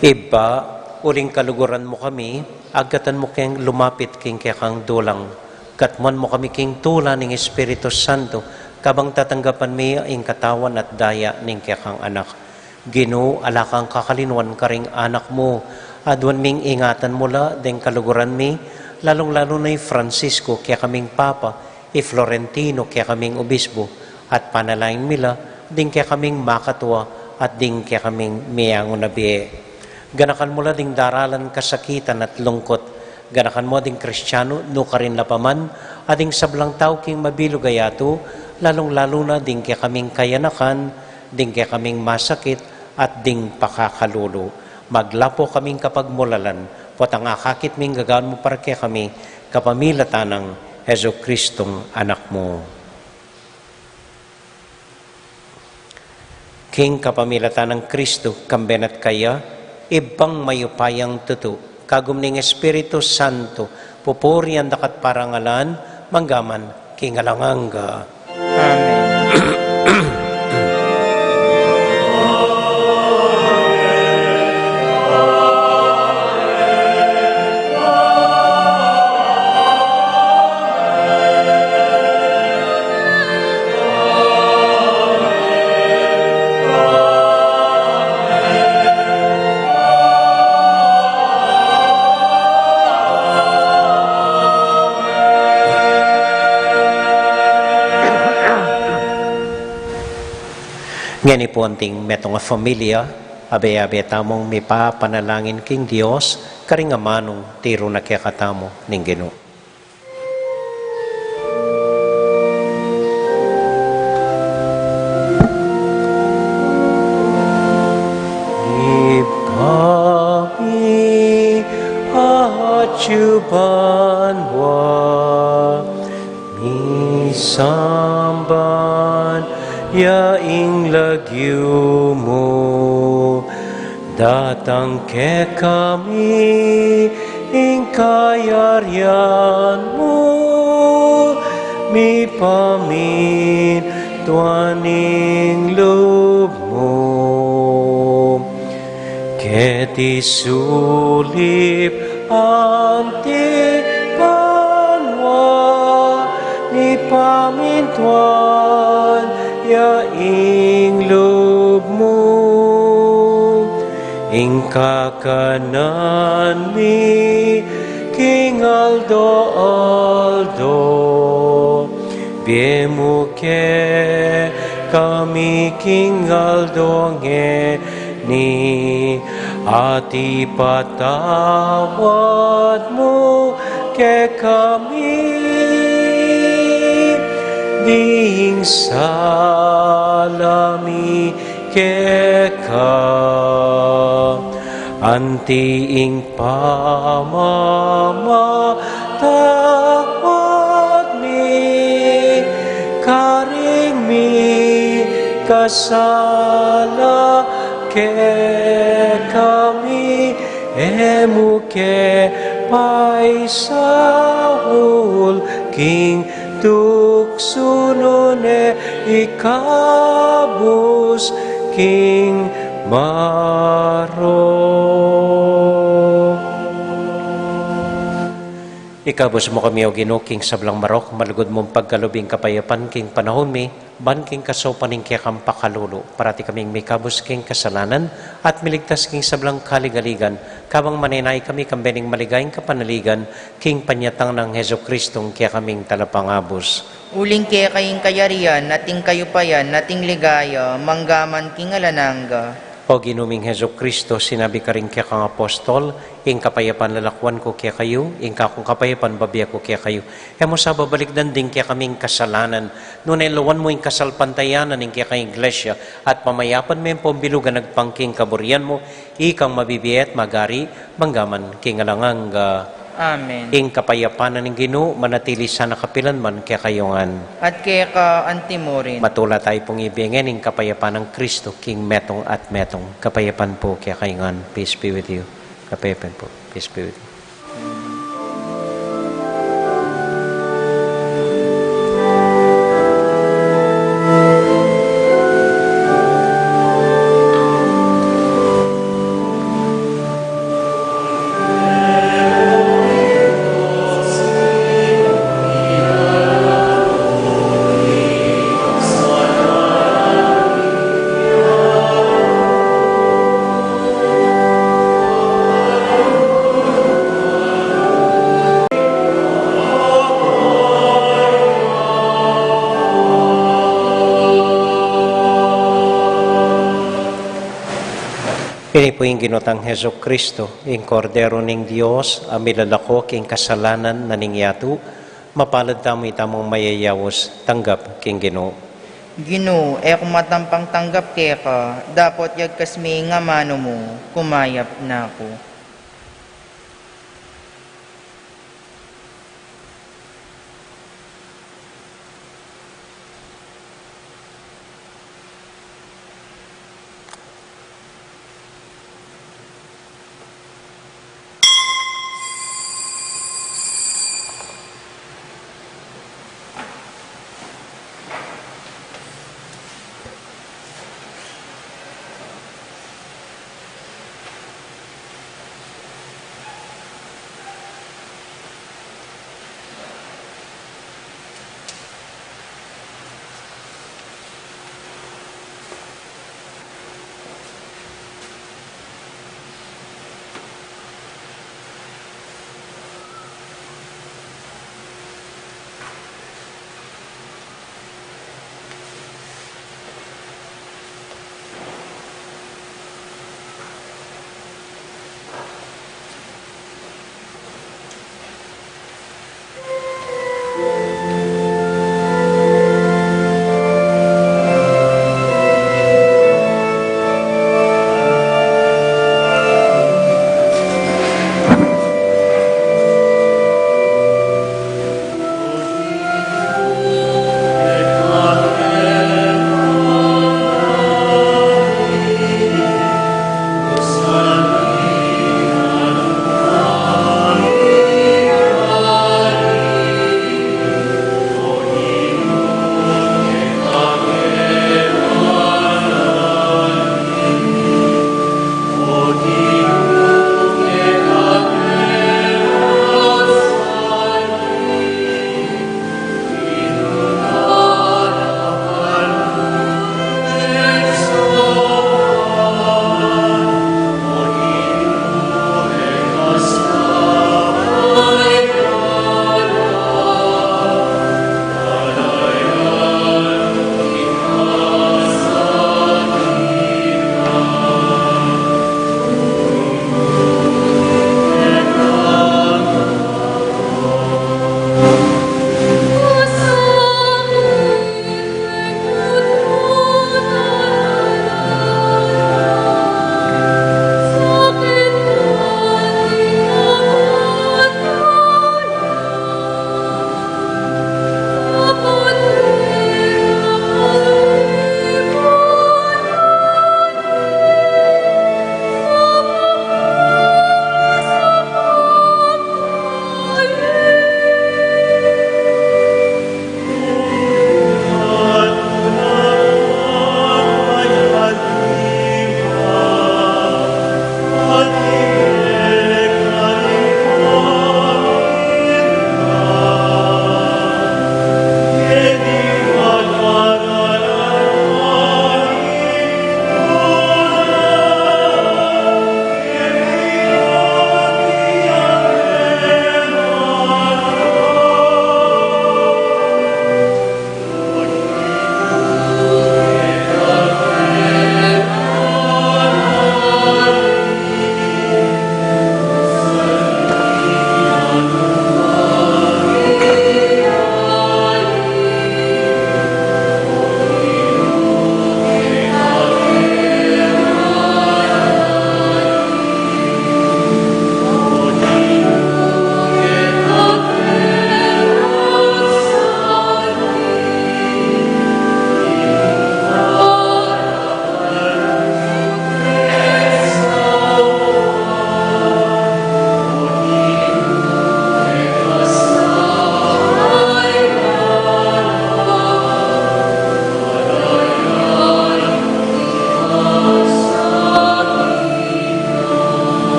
Iba, uling kaluguran mo kami, agatan mo keng lumapit king kang dulang. Katman mo kami king tula ng Espiritu Santo, kabang tatanggapan mi ing katawan at daya ning kang anak. Ginoo, ala kang kakalinwan ka ring anak mo, adwan ming ingatan mo la, deng kaluguran mi, lalong-lalo na Francisco, kaya kaming Papa, Florentino, kaya kaming Obispo, at panalain mila, ding kaya kaming makatwa, at ding kaya kaming miyango na biye. Ganakan mo la ding daralan kasakitan at lungkot. Ganakan mo ding Kristiyano, no ka rin lapaman, ading sablang tao king mabilog ayato, lalong-lalo na ding kaya kaming kayanakan, ding kaya kaming masakit, at ding pakakalulo. Maglapo kaming kapag mulalan, pot ang akakit ming gagawin mo para kaya kami, kapamilatan ng Heso Kristong anak mo. King kapamilatan ng Kristo, kambenat kaya, ibang mayupayang tutu, kagum ning Espiritu Santo, pupurian dakat parangalan, manggaman, kingalanganga. Amen. Ngani po anting metong nga familia, abe-abe tamong mipa panalangin king Dios, karingamanong tiro na kaya katamo ning Ginoo. Chubanwa Misamban yaing lagyu mo datang ke kami ing kayaryan mo mi pamin tuaning loob mo keti sulip anti panwa ni pamintuan yaing loob mo ing kakanan mi King Aldo biemu ke kami King Aldo ni ati patawad mo ke kami ding salami ke ka anti ing pamamatawad mi karing mi kasala ke kami emuke paisahul king tuksunone ikabus king maro. Ikabos mo kami o Ginoo king sablang marok, malugod mong pagkalubing kapayapan king panahon mi, ban king kasopaning kaya kang pakalulu, parati kaming may kabos king kasalanan, at miligtas king sablang kaligaligan, kabang maninay kami kambening maligayang kapanaligan, king panyatang ng Heso Kristong kaya kaming talapangabos. Uling kaya kaying kayarian, nating kayupayan, nating ligaya, manggaman king alananga. O ginuming Heso Kristo, sinabi ka rin kaya kang apostol, ing kapayapan lalakwan ko kaya kayo, ing kakong kapayapan babiya ko kaya kayo. Kaya mo sa babalikdan din kaya kaming kasalanan. Noon ay lawan mo ing kasalpantayanan ing kaya kayong iglesia, at pamayapan mo yung pambilugan nagpangking kaburian mo, ikang mabibiyat magari, manggaman king alangang Amen. ing kapayapanan ng Ginoo manatili sa nakapilan man kaya kayongan. At kaya ka antimorin. Matula tayo pong ibigin ing kapayapan ng Kristo, King Metong at Metong. Kapayapan po kaya kayongan. Peace be with you. Kapayapan po. Peace be with you. Ini po yung ginotang Heso Kristo, yung kordero ng Diyos, amilalako king kasalanan na ningyatu, mapalad tamo itamong mayayawos, tanggap king Ginoo. Ginoo, kung matampang tanggap kaya ka, dapat yag kasmi nga mano mo, kumayap na ako.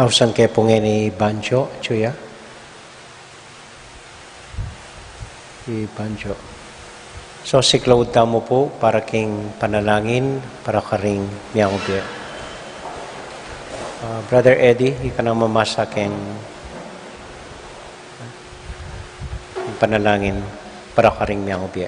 Tausan kay po ngayon ni Banjo, Chuya. Banjo. So, siklawad mo po para king panalangin, para karing miyang ubi. Brother Eddie, ika nang mamasa king panalangin, para karing miyang ubi.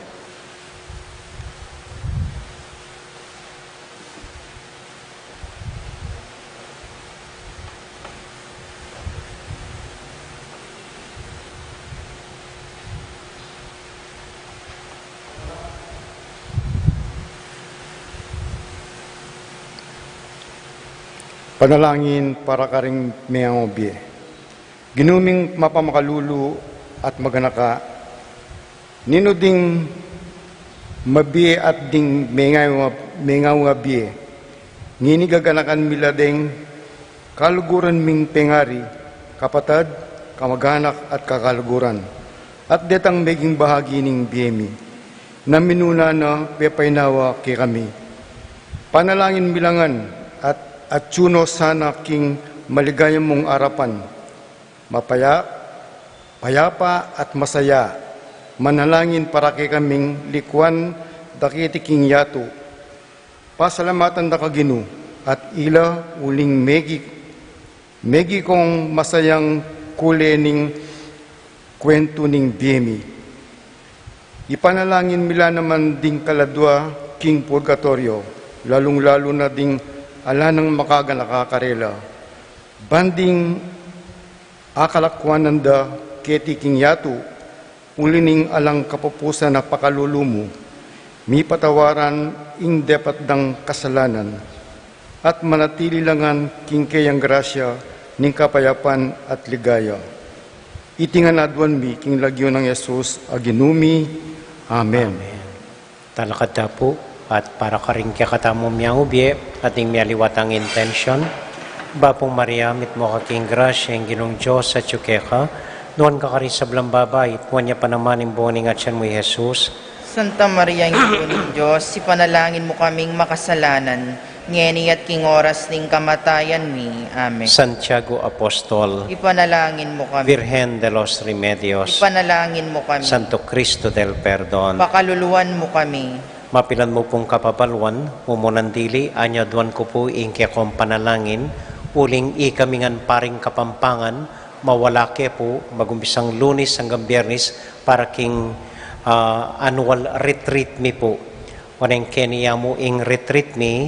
Panalangin para karing mayang obye. Ginuming mapamakalulu at maganaka, nino ding mabie at ding mengaw abye, ngini gaganakan miladeng kaluguran ming pengari, kapatad, kamaganak at kakaluguran, at detang meging bahagi ning biyemi, na minuna na pepaynawa kay kami. Panalangin milangan, at tsuno sana king maligayang mong arapan, payapa at masaya, manalangin para kay kaming likwan dakiti king yato. Pasalamatan da kaginu at ila uling megi kong masayang kulening kwento ning biyemi. Ipanalangin mila naman ding kaladwa king purgatorio, lalong-lalo na ding ala nang makaga nakakarela. Banding akalakwanan da keti king yatu, ulining alang kapupusan na pakalulumu, mi patawaran ing depat dang kasalanan, at manatili langan king kayang grasya, ning kapayapan at ligaya. Itingan adwan mi king lagyo ng Yesus aginumi. Amen. Talakad na po. At para karing kaya katamo miyang ubye, ating miyaliwatang intention, Bapong Maria, mit mo kaking grasya, ang ginong Diyos at yukeka, noon ka karin sa blambabay, tuwan niya panamaning boning at siyan mo Jesus. Santa Maria, ang ito ng Diyos, ipanalangin mo kaming makasalanan, ngeni at king oras ning kamatayan mi. Amen. Santiago Apostol, Ipanalangin mo kami. Virgen de los Remedios, Ipanalangin mo kami. Santo Cristo del Perdon, Pakaluluan mo kami. mapilan mo pong kapabalwan, umunandili, anya duwan ko po ingke kong panalangin, uling ikamingan paring kapampangan, mawala ke po, magumpisang Lunes hanggang Biyernes, para king annual retreat mi po. Waneng keniya mo ing retreat mi,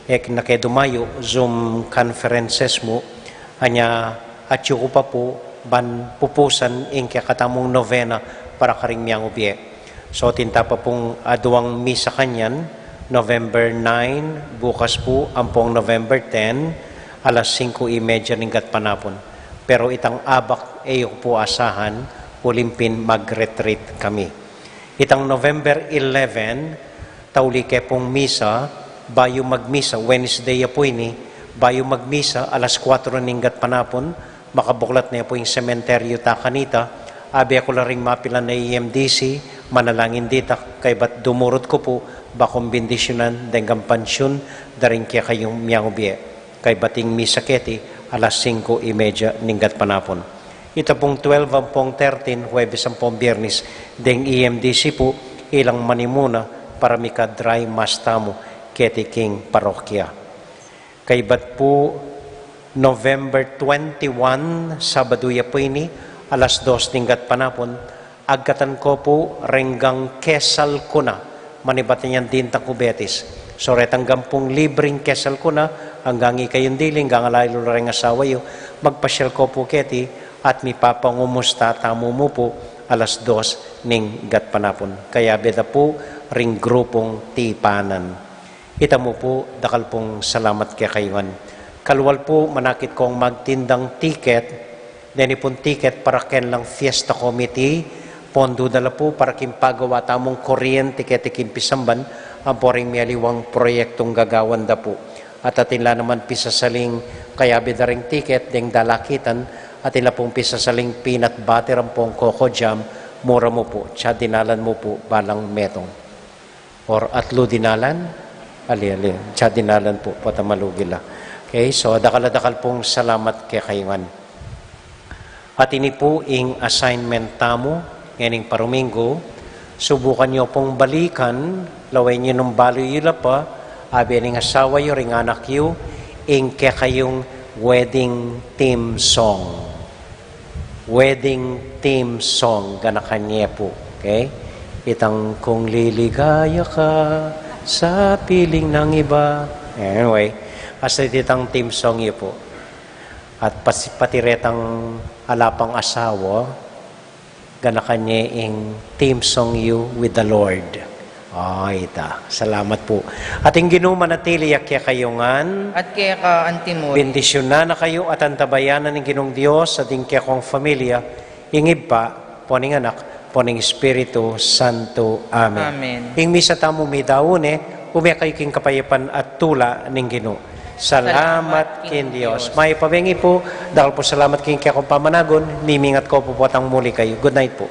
nakedumayo, Zoom conferences mo, anya at ko pa po, ban pupusan ingke katamong novena para karing miyang ubye. So, tinta pa pong aduang misa kanyan, November 9, bukas po, ang pong November 10, alas 5:30 ng gatpanapon. Pero itang abak, po asahan, ulimpin mag-retreat kami. Itang November 11, tauli ke pong misa, bayo magmisa, Wednesday po ini, bayo magmisa, alas 4 ng gatpanapon, makabuklat na po yung sementeryo ta kanita, abi ako laring mapilan na EMDC, manalangin dita, kay ba't dumurot ko po, bakong bendisyonan, denggang pansyon, daring kaya kayong miyang ubiye. Kay bating misa keti, alas 5:30 ninggat panapon. Ito pong 12 ang pong 13, Huwebes ang pong Biyernes, deng EMDC po, ilang manimuna, para mika dry mass tamo, keti king parokya. Kay ba't po, November 21, Sabaduya po ini, alas 2 ninggat panapon, agkatan ko po renggang kesal ko na, manibatan yan din takubetis. So retang gampong libreng kesal ko na, hanggang ikayong diling, hanggang alaylo rin asawa yo, magpasyal ko po keti, at mi papangumusta tamo mo po, alas 2 ning gat panapon. Kaya beda po, ring grupong tipanan. Ita mo po, dakal pong salamat kaya kayuan. Kalwal po, manakit kong magtindang ticket, deni pong ticket para ken lang fiesta committee, pondo dala po para kimpagawa tamong kuryente kete kimpisamban, ang poring mialiwang proyektong gagawan da po. At atinla naman pisasaling kaya bidaring ticket, deng dalakitan, atinla pong pisasaling peanut butter ang pong coco jam, mura mo po, tsa dinalan mo po, balang metong. Or atlo dinalan, ali, tsa dinalan po, patamalugila. Okay, so dakal pong salamat kay kayungan. At ini po ing assignment tamo, ngayon paruminggo, subukan nyo pong balikan, laway nyo nung baloy yula pa, abi ning asawa yo, ring anak yo, ing kaya kayong wedding theme song. Wedding theme song, ganakanya po. Okay? Itang kung liligaya ka sa piling ng iba. Anyway, hasta itang theme song yun po. At patiretang alapang asawa, ganakanya ing theme song you with the Lord. Ita. Salamat po. At yung ginumanatili kaya kayungan, At kaya ka antimoy, bendisyon na kayo at antabayanan ng Ginong Diyos at yung kaya kong familia, ingib pa, poning anak, poning Espiritu Santo. Amen. Amen. Ing misa tamo mi daon umya kayo king kapayapan at tula ng Ginoo. Salamat kin Diyos. May pabengi po, dahil po salamat king kaya kong pamanagon, nimingat ko po po muli kayo. Good night po.